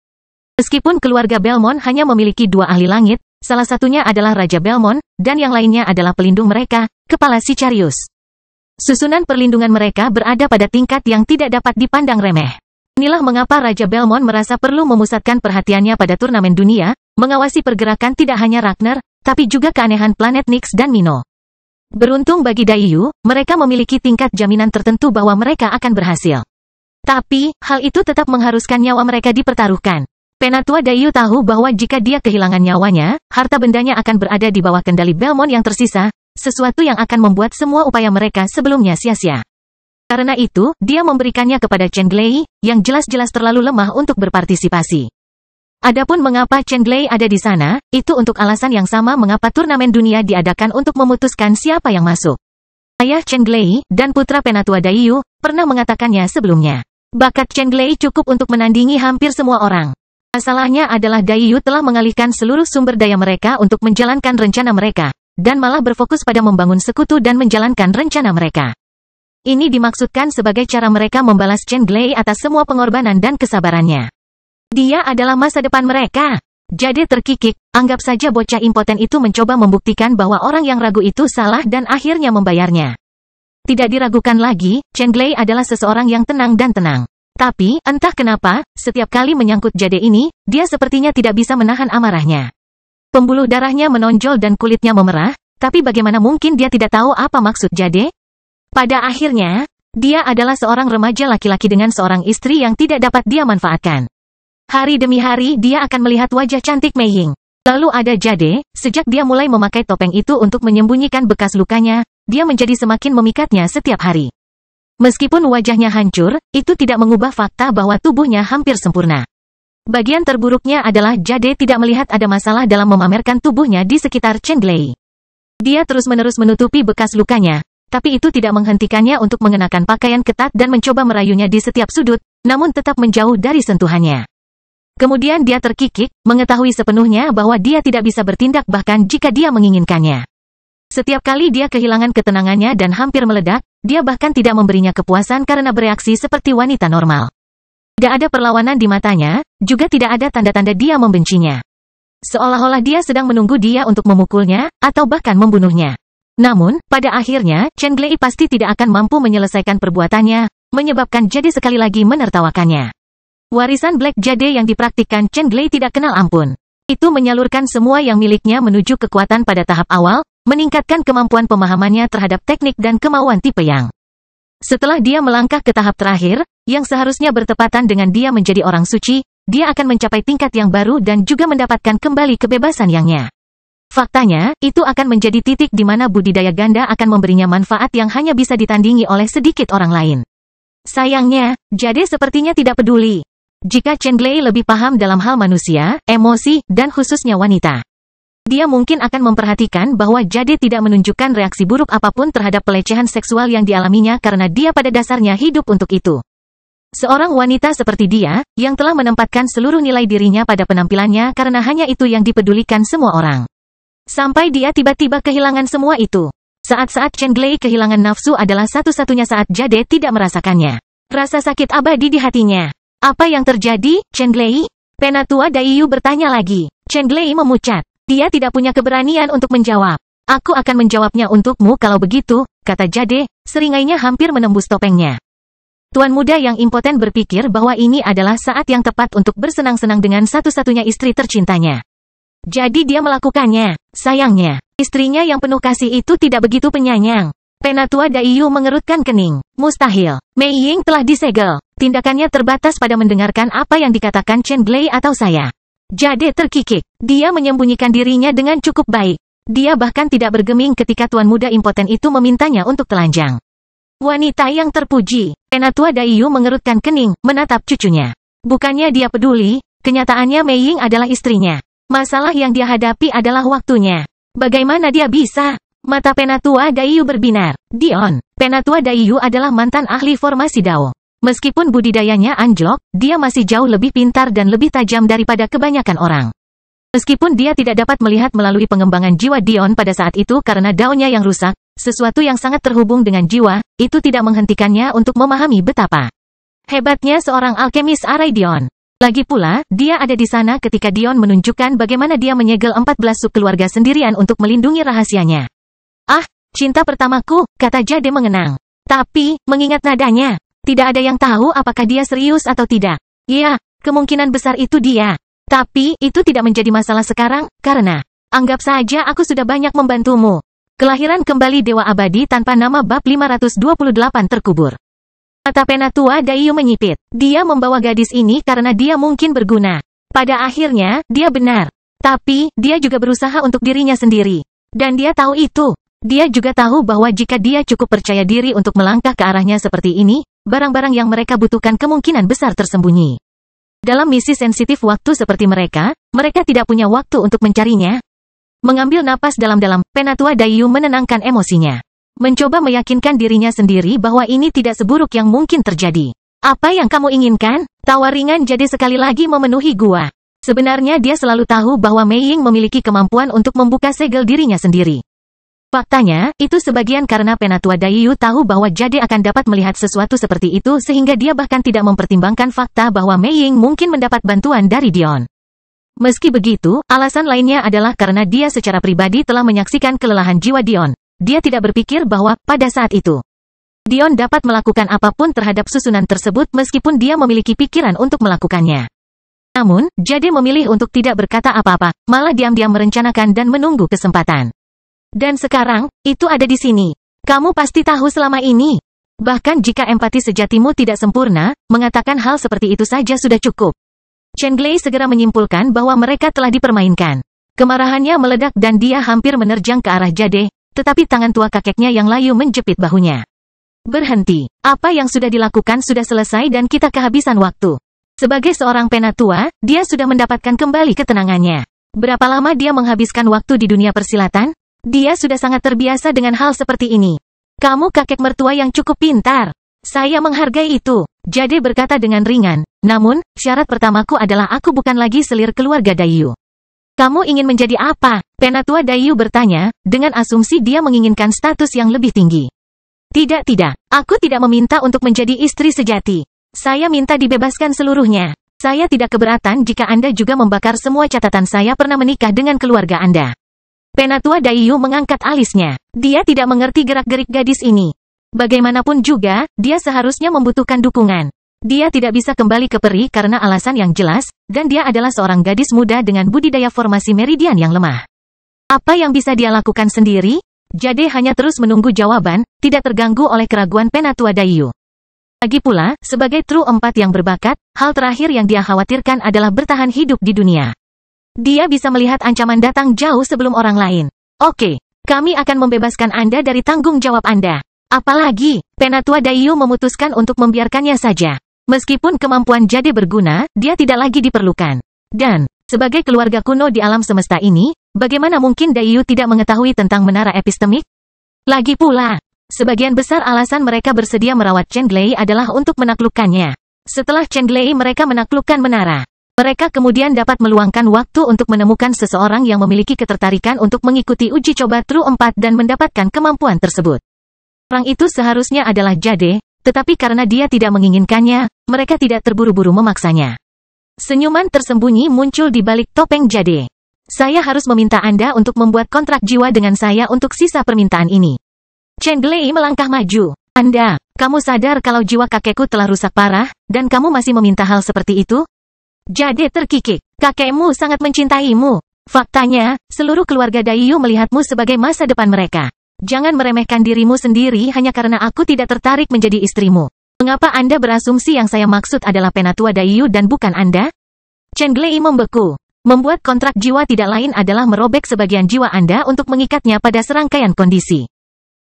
Meskipun keluarga Belmont hanya memiliki dua ahli langit, salah satunya adalah Raja Belmont, dan yang lainnya adalah pelindung mereka, Kepala Sicarius. Susunan perlindungan mereka berada pada tingkat yang tidak dapat dipandang remeh. Inilah mengapa Raja Belmont merasa perlu memusatkan perhatiannya pada turnamen dunia, mengawasi pergerakan tidak hanya Ragnar, tapi juga keanehan planet Nyx dan Mino. Beruntung bagi Daiyu, mereka memiliki tingkat jaminan tertentu bahwa mereka akan berhasil. Tapi, hal itu tetap mengharuskan nyawa mereka dipertaruhkan. Penatua Daiyu tahu bahwa jika dia kehilangan nyawanya, harta bendanya akan berada di bawah kendali Belmont yang tersisa, sesuatu yang akan membuat semua upaya mereka sebelumnya sia-sia. Karena itu, dia memberikannya kepada Chen Glei, yang jelas-jelas terlalu lemah untuk berpartisipasi. Adapun mengapa Chen Glei ada di sana, itu untuk alasan yang sama mengapa turnamen dunia diadakan untuk memutuskan siapa yang masuk. Ayah Chen Glei, dan putra Penatua Daiyu, pernah mengatakannya sebelumnya. Bakat Chen Glei cukup untuk menandingi hampir semua orang. Masalahnya adalah Daiyu telah mengalihkan seluruh sumber daya mereka untuk menjalankan rencana mereka, dan malah berfokus pada membangun sekutu dan menjalankan rencana mereka. Ini dimaksudkan sebagai cara mereka membalas Chen Glei atas semua pengorbanan dan kesabarannya. Dia adalah masa depan mereka. Jade terkikik, anggap saja bocah impoten itu mencoba membuktikan bahwa orang yang ragu itu salah dan akhirnya membayarnya. Tidak diragukan lagi, Chen Glei adalah seseorang yang tenang dan tenang. Tapi, entah kenapa, setiap kali menyangkut Jade ini, dia sepertinya tidak bisa menahan amarahnya. Pembuluh darahnya menonjol dan kulitnya memerah, tapi bagaimana mungkin dia tidak tahu apa maksud Jade? Pada akhirnya, dia adalah seorang remaja laki-laki dengan seorang istri yang tidak dapat dia manfaatkan. Hari demi hari dia akan melihat wajah cantik Mei Ying. Lalu ada Jade, sejak dia mulai memakai topeng itu untuk menyembunyikan bekas lukanya, dia menjadi semakin memikatnya setiap hari. Meskipun wajahnya hancur, itu tidak mengubah fakta bahwa tubuhnya hampir sempurna. Bagian terburuknya adalah Jade tidak melihat ada masalah dalam memamerkan tubuhnya di sekitar Chen Glei. Dia terus-menerus menutupi bekas lukanya, tapi itu tidak menghentikannya untuk mengenakan pakaian ketat dan mencoba merayunya di setiap sudut, namun tetap menjauh dari sentuhannya. Kemudian dia terkikik, mengetahui sepenuhnya bahwa dia tidak bisa bertindak bahkan jika dia menginginkannya. Setiap kali dia kehilangan ketenangannya dan hampir meledak, dia bahkan tidak memberinya kepuasan karena bereaksi seperti wanita normal. Tidak ada perlawanan di matanya, juga tidak ada tanda-tanda dia membencinya. Seolah-olah dia sedang menunggu dia untuk memukulnya, atau bahkan membunuhnya. Namun, pada akhirnya, Chen Glei pasti tidak akan mampu menyelesaikan perbuatannya, menyebabkan Jade sekali lagi menertawakannya. Warisan Black Jade yang dipraktikkan Chen Glei tidak kenal ampun. Itu menyalurkan semua yang miliknya menuju kekuatan pada tahap awal, meningkatkan kemampuan pemahamannya terhadap teknik dan kemauan tipe yang. Setelah dia melangkah ke tahap terakhir, yang seharusnya bertepatan dengan dia menjadi orang suci, dia akan mencapai tingkat yang baru dan juga mendapatkan kembali kebebasan yangnya. Faktanya, itu akan menjadi titik di mana budidaya ganda akan memberinya manfaat yang hanya bisa ditandingi oleh sedikit orang lain. Sayangnya, Jade sepertinya tidak peduli. Jika Chen Glei lebih paham dalam hal manusia, emosi, dan khususnya wanita, dia mungkin akan memperhatikan bahwa Jade tidak menunjukkan reaksi buruk apapun terhadap pelecehan seksual yang dialaminya karena dia pada dasarnya hidup untuk itu. Seorang wanita seperti dia, yang telah menempatkan seluruh nilai dirinya pada penampilannya karena hanya itu yang dipedulikan semua orang. Sampai dia tiba-tiba kehilangan semua itu. Saat-saat Chen Glei kehilangan nafsu adalah satu-satunya saat Jade tidak merasakannya. Rasa sakit abadi di hatinya. Apa yang terjadi, Chen Glei? Penatua Daiyu bertanya lagi. Chen Glei memucat. Dia tidak punya keberanian untuk menjawab. Aku akan menjawabnya untukmu kalau begitu, kata Jade, seringainya hampir menembus topengnya. Tuan muda yang impoten berpikir bahwa ini adalah saat yang tepat untuk bersenang-senang dengan satu-satunya istri tercintanya. Jadi dia melakukannya. Sayangnya, istrinya yang penuh kasih itu tidak begitu penyayang. Penatua Daiyu mengerutkan kening. Mustahil. Mei Ying telah disegel. Tindakannya terbatas pada mendengarkan apa yang dikatakan Chen Glei atau saya. Jade terkikik. Dia menyembunyikan dirinya dengan cukup baik. Dia bahkan tidak bergeming ketika tuan muda impoten itu memintanya untuk telanjang. Wanita yang terpuji. Penatua Daiyu mengerutkan kening, menatap cucunya. Bukannya dia peduli, kenyataannya Mei Ying adalah istrinya. Masalah yang dia hadapi adalah waktunya. Bagaimana dia bisa? Mata Penatua Daiyu berbinar. Dion. Penatua Daiyu adalah mantan ahli formasi Dao. Meskipun budidayanya anjlok, dia masih jauh lebih pintar dan lebih tajam daripada kebanyakan orang. Meskipun dia tidak dapat melihat melalui pengembangan jiwa Dion pada saat itu karena Dao-nya yang rusak, sesuatu yang sangat terhubung dengan jiwa, itu tidak menghentikannya untuk memahami betapa hebatnya seorang alkemis arai Dion. Lagi pula, dia ada di sana ketika Dion menunjukkan bagaimana dia menyegel 14 subkeluarga sendirian untuk melindungi rahasianya. Ah, cinta pertamaku, kata Jade mengenang. Tapi, mengingat nadanya, tidak ada yang tahu apakah dia serius atau tidak. Ya, kemungkinan besar itu dia. Tapi, itu tidak menjadi masalah sekarang, karena, anggap saja aku sudah banyak membantumu. Kelahiran kembali Dewa Abadi tanpa nama bab 528 terkubur. Mata Penatua Daiyu menyipit. Dia membawa gadis ini karena dia mungkin berguna. Pada akhirnya, dia benar. Tapi, dia juga berusaha untuk dirinya sendiri. Dan dia tahu itu. Dia juga tahu bahwa jika dia cukup percaya diri untuk melangkah ke arahnya seperti ini, barang-barang yang mereka butuhkan kemungkinan besar tersembunyi. Dalam misi sensitif waktu seperti mereka tidak punya waktu untuk mencarinya. Mengambil napas dalam-dalam, Penatua Daiyu menenangkan emosinya. Mencoba meyakinkan dirinya sendiri bahwa ini tidak seburuk yang mungkin terjadi. Apa yang kamu inginkan? Tawa ringan Jade sekali lagi memenuhi gua. Sebenarnya dia selalu tahu bahwa Mei Ying memiliki kemampuan untuk membuka segel dirinya sendiri. Faktanya, itu sebagian karena Penatua Daiyu tahu bahwa Jade akan dapat melihat sesuatu seperti itu sehingga dia bahkan tidak mempertimbangkan fakta bahwa Mei Ying mungkin mendapat bantuan dari Dion. Meski begitu, alasan lainnya adalah karena dia secara pribadi telah menyaksikan kelelahan jiwa Dion. Dia tidak berpikir bahwa, pada saat itu, Dion dapat melakukan apapun terhadap susunan tersebut meskipun dia memiliki pikiran untuk melakukannya. Namun, Jade memilih untuk tidak berkata apa-apa, malah diam-diam merencanakan dan menunggu kesempatan. Dan sekarang, itu ada di sini. Kamu pasti tahu selama ini. Bahkan jika empati sejatimu tidak sempurna, mengatakan hal seperti itu saja sudah cukup. Chen Glei segera menyimpulkan bahwa mereka telah dipermainkan. Kemarahannya meledak dan dia hampir menerjang ke arah Jade, tetapi tangan tua kakeknya yang layu menjepit bahunya. Berhenti. Apa yang sudah dilakukan sudah selesai dan kita kehabisan waktu. Sebagai seorang penatua, dia sudah mendapatkan kembali ketenangannya. Berapa lama dia menghabiskan waktu di dunia persilatan? Dia sudah sangat terbiasa dengan hal seperti ini. Kamu kakek mertua yang cukup pintar. Saya menghargai itu, Jade berkata dengan ringan. Namun, syarat pertamaku adalah aku bukan lagi selir keluarga Daiyu. Kamu ingin menjadi apa? Penatua Daiyu bertanya, dengan asumsi dia menginginkan status yang lebih tinggi. Tidak. Aku tidak meminta untuk menjadi istri sejati. Saya minta dibebaskan seluruhnya. Saya tidak keberatan jika Anda juga membakar semua catatan saya pernah menikah dengan keluarga Anda. Penatua Daiyu mengangkat alisnya. Dia tidak mengerti gerak-gerik gadis ini. Bagaimanapun juga, dia seharusnya membutuhkan dukungan. Dia tidak bisa kembali ke peri karena alasan yang jelas, dan dia adalah seorang gadis muda dengan budidaya formasi meridian yang lemah. Apa yang bisa dia lakukan sendiri? Jade hanya terus menunggu jawaban, tidak terganggu oleh keraguan Penatua Daiyu. Lagi pula, sebagai True 4 yang berbakat, hal terakhir yang dia khawatirkan adalah bertahan hidup di dunia. Dia bisa melihat ancaman datang jauh sebelum orang lain. Oke, kami akan membebaskan Anda dari tanggung jawab Anda. Apalagi, Penatua Daiyu memutuskan untuk membiarkannya saja. Meskipun kemampuan Jade berguna, dia tidak lagi diperlukan. Dan, sebagai keluarga kuno di alam semesta ini, bagaimana mungkin Daiyu tidak mengetahui tentang menara epistemik? Lagi pula, sebagian besar alasan mereka bersedia merawat Chen Glei adalah untuk menaklukkannya. Setelah Chen Glei mereka menaklukkan menara. Mereka kemudian dapat meluangkan waktu untuk menemukan seseorang yang memiliki ketertarikan untuk mengikuti uji coba True 4 dan mendapatkan kemampuan tersebut. Orang itu seharusnya adalah Jade, tetapi karena dia tidak menginginkannya, mereka tidak terburu-buru memaksanya. Senyuman tersembunyi muncul di balik topeng Jade. Saya harus meminta Anda untuk membuat kontrak jiwa dengan saya untuk sisa permintaan ini. Chen Glei melangkah maju. Anda, kamu sadar kalau jiwa kakekku telah rusak parah, dan kamu masih meminta hal seperti itu? Jade terkikik. Kakekmu sangat mencintaimu. Faktanya, seluruh keluarga Daiyu melihatmu sebagai masa depan mereka. Jangan meremehkan dirimu sendiri hanya karena aku tidak tertarik menjadi istrimu. Mengapa Anda berasumsi yang saya maksud adalah Penatua Daiyu dan bukan Anda? Chen Glei membeku. Membuat kontrak jiwa tidak lain adalah merobek sebagian jiwa Anda untuk mengikatnya pada serangkaian kondisi.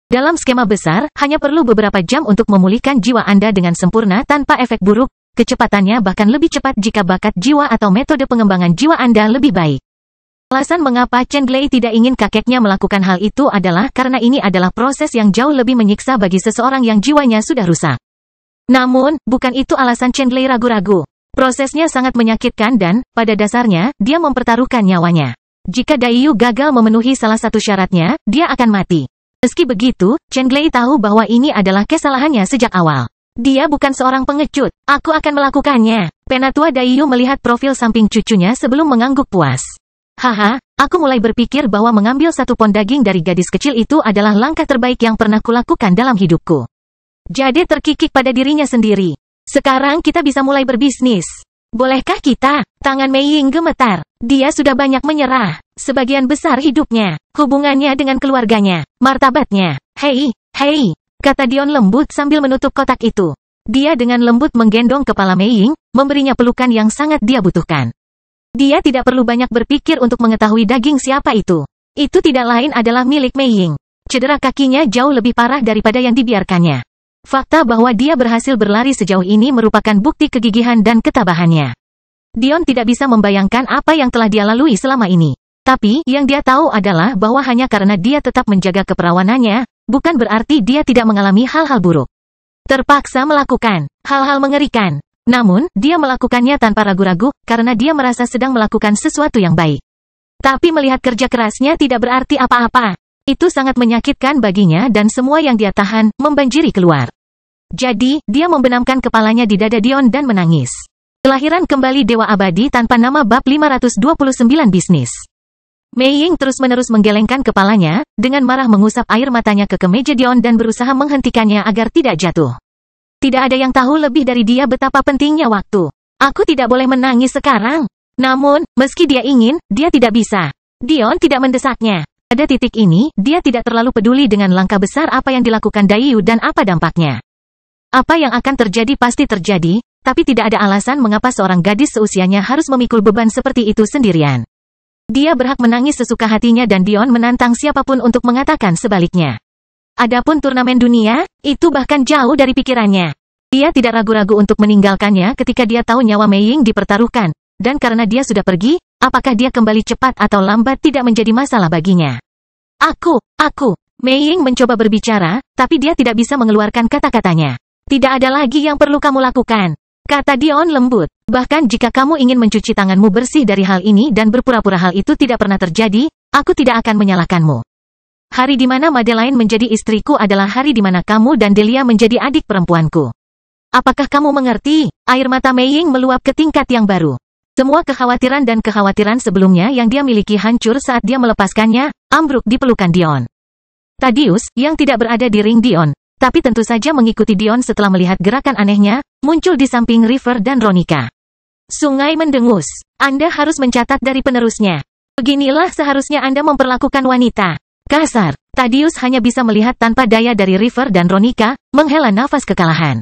Dalam skema besar, hanya perlu beberapa jam untuk memulihkan jiwa Anda dengan sempurna tanpa efek buruk, kecepatannya bahkan lebih cepat jika bakat jiwa atau metode pengembangan jiwa Anda lebih baik. Alasan mengapa Chen Glei tidak ingin kakeknya melakukan hal itu adalah karena ini adalah proses yang jauh lebih menyiksa bagi seseorang yang jiwanya sudah rusak. Namun, bukan itu alasan Chen Glei ragu-ragu. Prosesnya sangat menyakitkan dan, pada dasarnya, dia mempertaruhkan nyawanya. Jika Daiyu gagal memenuhi salah satu syaratnya, dia akan mati. Meski begitu, Chen Glei tahu bahwa ini adalah kesalahannya sejak awal. Dia bukan seorang pengecut. Aku akan melakukannya. Penatua Daiyu melihat profil samping cucunya sebelum mengangguk puas. Haha, aku mulai berpikir bahwa mengambil satu pon daging dari gadis kecil itu adalah langkah terbaik yang pernah kulakukan dalam hidupku. Jade terkikik pada dirinya sendiri. Sekarang kita bisa mulai berbisnis. Bolehkah kita? Tangan Mei Ying gemetar. Dia sudah banyak menyerah. Sebagian besar hidupnya, hubungannya dengan keluarganya, martabatnya. Hei, kata Dion lembut sambil menutup kotak itu. Dia dengan lembut menggendong kepala Mei Ying, memberinya pelukan yang sangat dia butuhkan. Dia tidak perlu banyak berpikir untuk mengetahui daging siapa itu. Itu tidak lain adalah milik Mei Ying. Cedera kakinya jauh lebih parah daripada yang dibiarkannya. Fakta bahwa dia berhasil berlari sejauh ini merupakan bukti kegigihan dan ketabahannya. Dion tidak bisa membayangkan apa yang telah dia lalui selama ini. Tapi, yang dia tahu adalah bahwa hanya karena dia tetap menjaga keperawanannya, bukan berarti dia tidak mengalami hal-hal buruk. Terpaksa melakukan hal-hal mengerikan. Namun, dia melakukannya tanpa ragu-ragu, karena dia merasa sedang melakukan sesuatu yang baik. Tapi melihat kerja kerasnya tidak berarti apa-apa. Itu sangat menyakitkan baginya dan semua yang dia tahan, membanjiri keluar. Jadi, dia membenamkan kepalanya di dada Dion dan menangis. Kelahiran kembali Dewa Abadi tanpa nama bab 529 bisnis. Mei Ying terus-menerus menggelengkan kepalanya, dengan marah mengusap air matanya ke kemeja Dion dan berusaha menghentikannya agar tidak jatuh. Tidak ada yang tahu lebih dari dia betapa pentingnya waktu. Aku tidak boleh menangis sekarang. Namun, meski dia ingin, dia tidak bisa. Dion tidak mendesaknya. Pada titik ini, dia tidak terlalu peduli dengan langkah besar apa yang dilakukan Daiyu dan apa dampaknya. Apa yang akan terjadi pasti terjadi, tapi tidak ada alasan mengapa seorang gadis seusianya harus memikul beban seperti itu sendirian. Dia berhak menangis sesuka hatinya dan Dion menantang siapapun untuk mengatakan sebaliknya. Adapun turnamen dunia, itu bahkan jauh dari pikirannya. Dia tidak ragu-ragu untuk meninggalkannya ketika dia tahu nyawa Mei Ying dipertaruhkan, dan karena dia sudah pergi, apakah dia kembali cepat atau lambat tidak menjadi masalah baginya. Aku, Mei Ying mencoba berbicara, tapi dia tidak bisa mengeluarkan kata-katanya. Tidak ada lagi yang perlu kamu lakukan, kata Dion lembut. Bahkan jika kamu ingin mencuci tanganmu bersih dari hal ini dan berpura-pura hal itu tidak pernah terjadi, aku tidak akan menyalahkanmu. Hari di mana Madeline menjadi istriku adalah hari di mana kamu dan Delia menjadi adik perempuanku. Apakah kamu mengerti? Air mata Mei Ying meluap ke tingkat yang baru. Semua kekhawatiran dan kekhawatiran sebelumnya yang dia miliki hancur saat dia melepaskannya, ambruk di pelukan Dion. Thaddeus, yang tidak berada di ring Dion, tapi tentu saja mengikuti Dion setelah melihat gerakan anehnya, muncul di samping River dan Ronika. Sungai mendengus. Anda harus mencatat dari penerusnya. Beginilah seharusnya Anda memperlakukan wanita. Kasar. Thaddeus hanya bisa melihat tanpa daya dari River dan Ronika, menghela nafas kekalahan.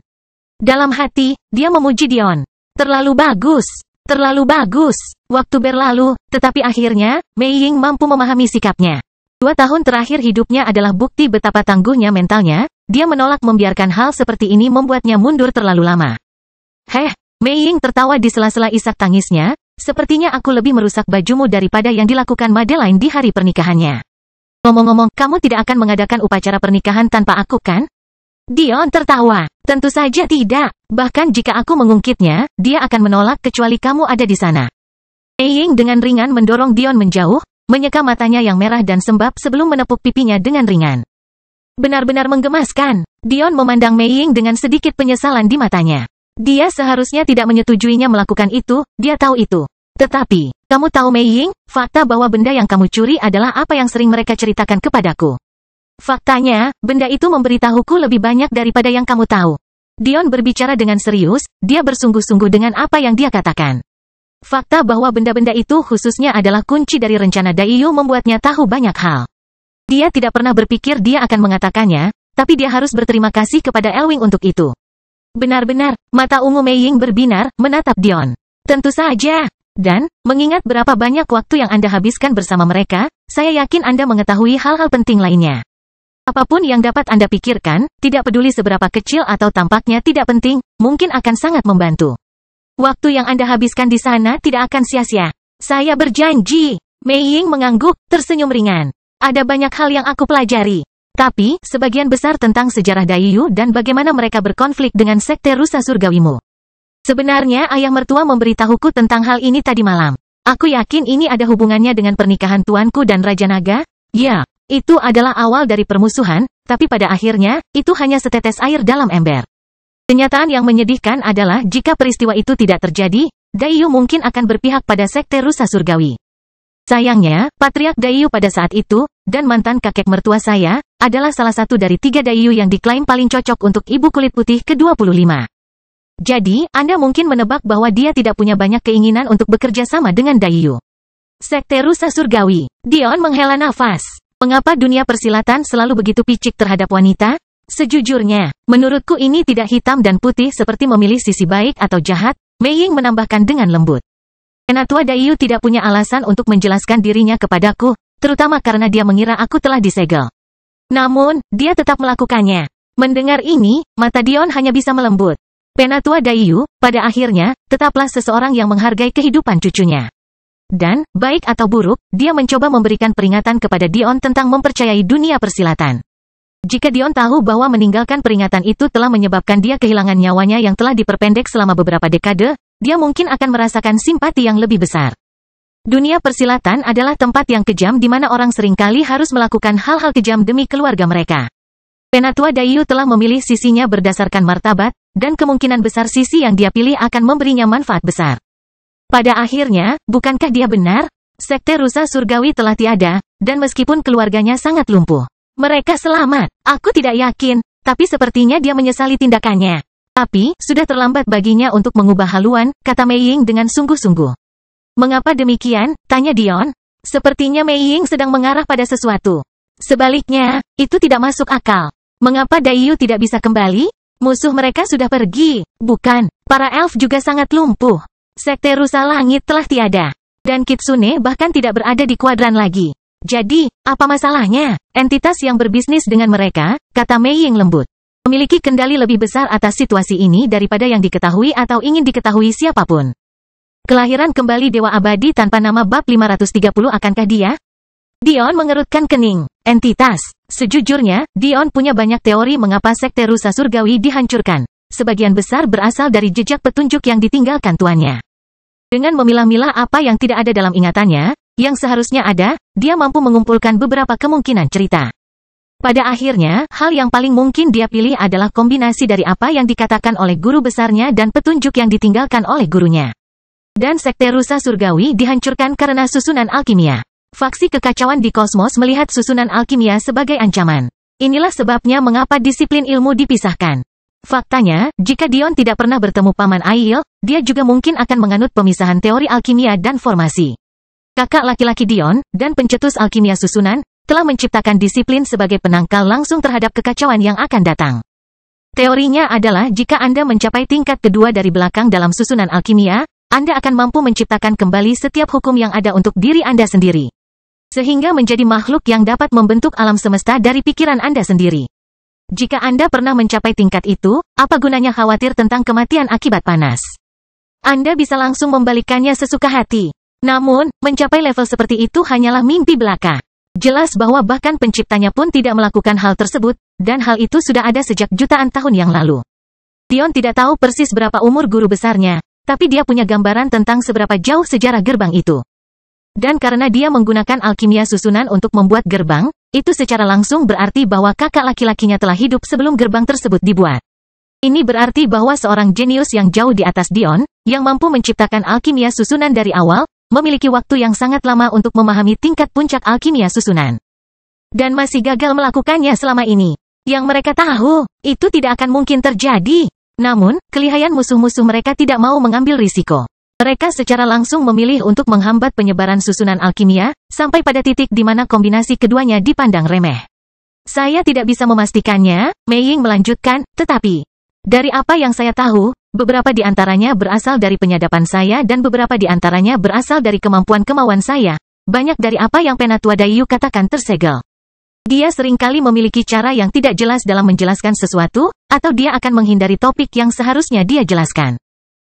Dalam hati, dia memuji Dion. Terlalu bagus. Terlalu bagus. Waktu berlalu, tetapi akhirnya, Mei Ying mampu memahami sikapnya. 2 tahun terakhir hidupnya adalah bukti betapa tangguhnya mentalnya, dia menolak membiarkan hal seperti ini membuatnya mundur terlalu lama. Heh, Mei Ying tertawa di sela-sela isak tangisnya, sepertinya aku lebih merusak bajumu daripada yang dilakukan Madeline di hari pernikahannya. Ngomong-ngomong, kamu tidak akan mengadakan upacara pernikahan tanpa aku kan? Dion tertawa. Tentu saja tidak. Bahkan jika aku mengungkitnya, dia akan menolak kecuali kamu ada di sana. Mei Ying dengan ringan mendorong Dion menjauh, menyeka matanya yang merah dan sembab sebelum menepuk pipinya dengan ringan. Benar-benar menggemaskan. Dion memandang Mei Ying dengan sedikit penyesalan di matanya. Dia seharusnya tidak menyetujuinya melakukan itu, dia tahu itu. Tetapi, kamu tahu Mei Ying, fakta bahwa benda yang kamu curi adalah apa yang sering mereka ceritakan kepadaku. Faktanya, benda itu memberitahuku lebih banyak daripada yang kamu tahu. Dion berbicara dengan serius, dia bersungguh-sungguh dengan apa yang dia katakan. Fakta bahwa benda-benda itu khususnya adalah kunci dari rencana Daiyu membuatnya tahu banyak hal. Dia tidak pernah berpikir dia akan mengatakannya, tapi dia harus berterima kasih kepada Elwing untuk itu. Benar-benar, mata ungu Mei Ying berbinar, menatap Dion. Tentu saja. Dan, mengingat berapa banyak waktu yang Anda habiskan bersama mereka, saya yakin Anda mengetahui hal-hal penting lainnya. Apapun yang dapat Anda pikirkan, tidak peduli seberapa kecil atau tampaknya tidak penting, mungkin akan sangat membantu. Waktu yang Anda habiskan di sana tidak akan sia-sia. Saya berjanji. Mei Ying mengangguk, tersenyum ringan. Ada banyak hal yang aku pelajari. Tapi, sebagian besar tentang sejarah Daiyu dan bagaimana mereka berkonflik dengan sekte rusa surgawimu. Sebenarnya ayah mertua memberitahuku tentang hal ini tadi malam. Aku yakin ini ada hubungannya dengan pernikahan tuanku dan Raja Naga. Ya, itu adalah awal dari permusuhan, tapi pada akhirnya, itu hanya setetes air dalam ember. Kenyataan yang menyedihkan adalah jika peristiwa itu tidak terjadi, Daiyu mungkin akan berpihak pada sekte rusa surgawi. Sayangnya, Patriark Daiyu pada saat itu, dan mantan kakek mertua saya, adalah salah satu dari 3 Daiyu yang diklaim paling cocok untuk ibu kulit putih ke-25. Jadi, Anda mungkin menebak bahwa dia tidak punya banyak keinginan untuk bekerja sama dengan Daiyu. Sekte rusa surgawi. Dion menghela nafas. Mengapa dunia persilatan selalu begitu picik terhadap wanita? Sejujurnya, menurutku ini tidak hitam dan putih seperti memilih sisi baik atau jahat, Mei Ying menambahkan dengan lembut. Penatua Daiyu tidak punya alasan untuk menjelaskan dirinya kepadaku, terutama karena dia mengira aku telah disegel. Namun, dia tetap melakukannya. Mendengar ini, mata Dion hanya bisa melembut. Penatua Daiyu, pada akhirnya, tetaplah seseorang yang menghargai kehidupan cucunya. Dan, baik atau buruk, dia mencoba memberikan peringatan kepada Dion tentang mempercayai dunia persilatan. Jika Dion tahu bahwa meninggalkan peringatan itu telah menyebabkan dia kehilangan nyawanya yang telah diperpendek selama beberapa dekade, dia mungkin akan merasakan simpati yang lebih besar. Dunia persilatan adalah tempat yang kejam di mana orang seringkali harus melakukan hal-hal kejam demi keluarga mereka. Penatua Daiyu telah memilih sisinya berdasarkan martabat, dan kemungkinan besar sisi yang dia pilih akan memberinya manfaat besar. Pada akhirnya, bukankah dia benar? Sekte rusa surgawi telah tiada, dan meskipun keluarganya sangat lumpuh, mereka selamat. Aku tidak yakin, tapi sepertinya dia menyesali tindakannya. Tapi, sudah terlambat baginya untuk mengubah haluan, kata Mei Ying dengan sungguh-sungguh. Mengapa demikian? Tanya Dion. Sepertinya Mei Ying sedang mengarah pada sesuatu. Sebaliknya, itu tidak masuk akal. Mengapa Daiyu tidak bisa kembali? Musuh mereka sudah pergi. Bukan, para elf juga sangat lumpuh. Sekte rusa langit telah tiada. Dan Kitsune bahkan tidak berada di kuadran lagi. Jadi, apa masalahnya? Entitas yang berbisnis dengan mereka, kata Mei Ying lembut, memiliki kendali lebih besar atas situasi ini daripada yang diketahui atau ingin diketahui siapapun. Kelahiran kembali Dewa Abadi tanpa nama bab 530 akankah dia? Dion mengerutkan kening. Entitas. Sejujurnya, Dion punya banyak teori mengapa sekte rusa surgawi dihancurkan. Sebagian besar berasal dari jejak petunjuk yang ditinggalkan tuannya. Dengan memilah-milah apa yang tidak ada dalam ingatannya, yang seharusnya ada, dia mampu mengumpulkan beberapa kemungkinan cerita. Pada akhirnya, hal yang paling mungkin dia pilih adalah kombinasi dari apa yang dikatakan oleh guru besarnya dan petunjuk yang ditinggalkan oleh gurunya. Dan sekte rusa surgawi dihancurkan karena susunan alkimia. Faksi kekacauan di kosmos melihat susunan alkimia sebagai ancaman. Inilah sebabnya mengapa disiplin ilmu dipisahkan. Faktanya, jika Dion tidak pernah bertemu Paman Aiel, dia juga mungkin akan menganut pemisahan teori alkimia dan formasi. Kakak laki-laki Dion, dan pencetus alkimia susunan, telah menciptakan disiplin sebagai penangkal langsung terhadap kekacauan yang akan datang. Teorinya adalah jika Anda mencapai tingkat kedua dari belakang dalam susunan alkimia, Anda akan mampu menciptakan kembali setiap hukum yang ada untuk diri Anda sendiri. Sehingga menjadi makhluk yang dapat membentuk alam semesta dari pikiran Anda sendiri. Jika Anda pernah mencapai tingkat itu, apa gunanya khawatir tentang kematian akibat panas? Anda bisa langsung membalikannya sesuka hati. Namun, mencapai level seperti itu hanyalah mimpi belaka. Jelas bahwa bahkan penciptanya pun tidak melakukan hal tersebut, dan hal itu sudah ada sejak jutaan tahun yang lalu. Dion tidak tahu persis berapa umur guru besarnya, tapi dia punya gambaran tentang seberapa jauh sejarah gerbang itu. Dan karena dia menggunakan alkimia susunan untuk membuat gerbang, itu secara langsung berarti bahwa kakak laki-lakinya telah hidup sebelum gerbang tersebut dibuat. Ini berarti bahwa seorang jenius yang jauh di atas Dion, yang mampu menciptakan alkimia susunan dari awal, memiliki waktu yang sangat lama untuk memahami tingkat puncak alkimia susunan. Dan masih gagal melakukannya selama ini. Yang mereka tahu, itu tidak akan mungkin terjadi. Namun, kelihayan musuh-musuh mereka tidak mau mengambil risiko. Mereka secara langsung memilih untuk menghambat penyebaran susunan alkimia, sampai pada titik di mana kombinasi keduanya dipandang remeh. Saya tidak bisa memastikannya, Mei Ying melanjutkan, tetapi dari apa yang saya tahu, beberapa di antaranya berasal dari penyadapan saya dan beberapa di antaranya berasal dari kemampuan-kemauan saya. Banyak dari apa yang Penatua Daiyu katakan tersegel. Dia seringkali memiliki cara yang tidak jelas dalam menjelaskan sesuatu, atau dia akan menghindari topik yang seharusnya dia jelaskan.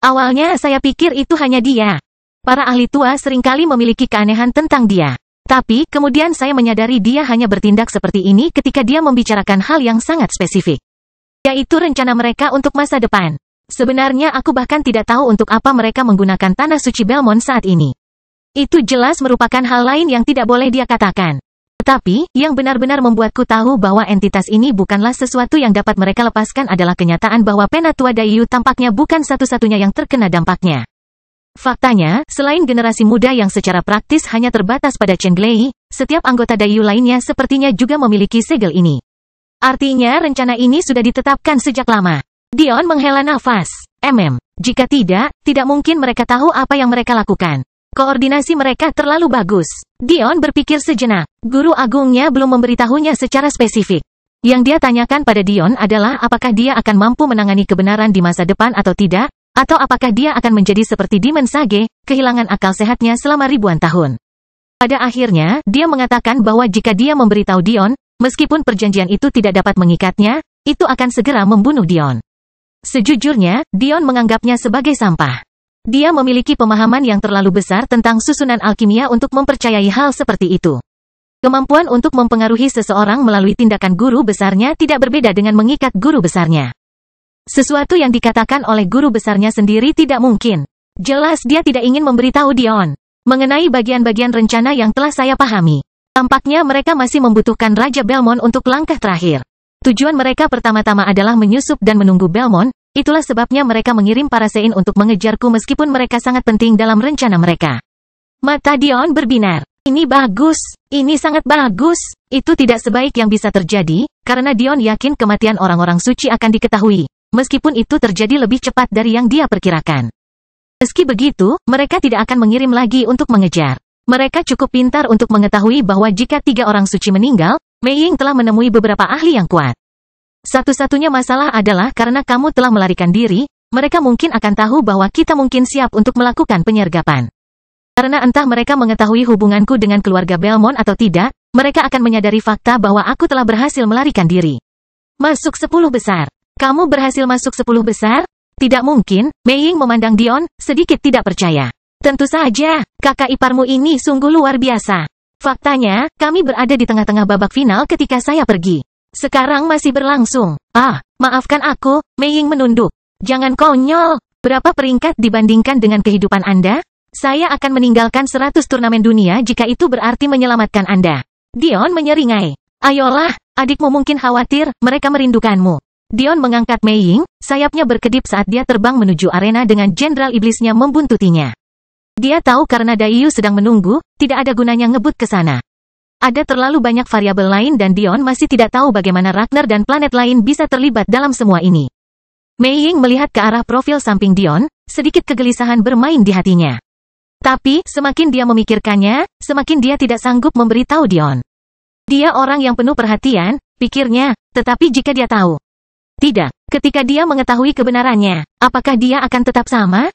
Awalnya saya pikir itu hanya dia. Para ahli tua seringkali memiliki keanehan tentang dia. Tapi, kemudian saya menyadari dia hanya bertindak seperti ini ketika dia membicarakan hal yang sangat spesifik. Yaitu rencana mereka untuk masa depan. Sebenarnya aku bahkan tidak tahu untuk apa mereka menggunakan tanah suci Belmont saat ini. Itu jelas merupakan hal lain yang tidak boleh dia katakan. Tetapi, yang benar-benar membuatku tahu bahwa entitas ini bukanlah sesuatu yang dapat mereka lepaskan adalah kenyataan bahwa Penatua Daiyu tampaknya bukan satu-satunya yang terkena dampaknya. Faktanya, selain generasi muda yang secara praktis hanya terbatas pada Chen Glei, setiap anggota Daiyu lainnya sepertinya juga memiliki segel ini. Artinya rencana ini sudah ditetapkan sejak lama. Dion menghela nafas. Jika tidak mungkin mereka tahu apa yang mereka lakukan. Koordinasi mereka terlalu bagus. Dion berpikir sejenak. Guru agungnya belum memberitahunya secara spesifik. Yang dia tanyakan pada Dion adalah apakah dia akan mampu menangani kebenaran di masa depan atau tidak, atau apakah dia akan menjadi seperti Demon Sage, kehilangan akal sehatnya selama ribuan tahun. Pada akhirnya, dia mengatakan bahwa jika dia memberitahu Dion, meskipun perjanjian itu tidak dapat mengikatnya, itu akan segera membunuh Dion. Sejujurnya, Dion menganggapnya sebagai sampah. Dia memiliki pemahaman yang terlalu besar tentang susunan alkimia untuk mempercayai hal seperti itu. Kemampuan untuk mempengaruhi seseorang melalui tindakan guru besarnya tidak berbeda dengan mengikat guru besarnya. Sesuatu yang dikatakan oleh guru besarnya sendiri tidak mungkin. Jelas dia tidak ingin memberitahu Dion mengenai bagian-bagian rencana yang telah saya pahami. Tampaknya mereka masih membutuhkan Raja Belmont untuk langkah terakhir. Tujuan mereka pertama-tama adalah menyusup dan menunggu Belmont. Itulah sebabnya mereka mengirim para Sein untuk mengejarku meskipun mereka sangat penting dalam rencana mereka. Mata Dion berbinar. Ini bagus. Ini sangat bagus. Itu tidak sebaik yang bisa terjadi, karena Dion yakin kematian orang-orang suci akan diketahui, meskipun itu terjadi lebih cepat dari yang dia perkirakan. Meski begitu, mereka tidak akan mengirim lagi untuk mengejar. Mereka cukup pintar untuk mengetahui bahwa jika 3 orang suci meninggal, Mei Ying telah menemui beberapa ahli yang kuat. Satu-satunya masalah adalah karena kamu telah melarikan diri, mereka mungkin akan tahu bahwa kita mungkin siap untuk melakukan penyergapan. Karena entah mereka mengetahui hubunganku dengan keluarga Belmont atau tidak, mereka akan menyadari fakta bahwa aku telah berhasil melarikan diri. Masuk 10 besar. Kamu berhasil masuk 10 besar? Tidak mungkin, Mei Ying memandang Dion, sedikit tidak percaya. Tentu saja, kakak iparmu ini sungguh luar biasa. Faktanya, kami berada di tengah-tengah babak final ketika saya pergi. Sekarang masih berlangsung. Maafkan aku, Mei Ying menunduk. Jangan konyol. Berapa peringkat dibandingkan dengan kehidupan Anda? Saya akan meninggalkan 100 turnamen dunia jika itu berarti menyelamatkan Anda. Dion menyeringai. Ayolah, adikmu mungkin khawatir, mereka merindukanmu. Dion mengangkat Mei Ying, sayapnya berkedip saat dia terbang menuju arena dengan jenderal iblisnya membuntutinya. Dia tahu karena Daiyu sedang menunggu, tidak ada gunanya ngebut ke sana. Ada terlalu banyak variabel lain dan Dion masih tidak tahu bagaimana Ragnar dan planet lain bisa terlibat dalam semua ini. Mei Ying melihat ke arah profil samping Dion, sedikit kegelisahan bermain di hatinya. Tapi, semakin dia memikirkannya, semakin dia tidak sanggup memberitahu Dion. Dia orang yang penuh perhatian, pikirnya, tetapi jika dia tahu. Tidak, ketika dia mengetahui kebenarannya, apakah dia akan tetap sama?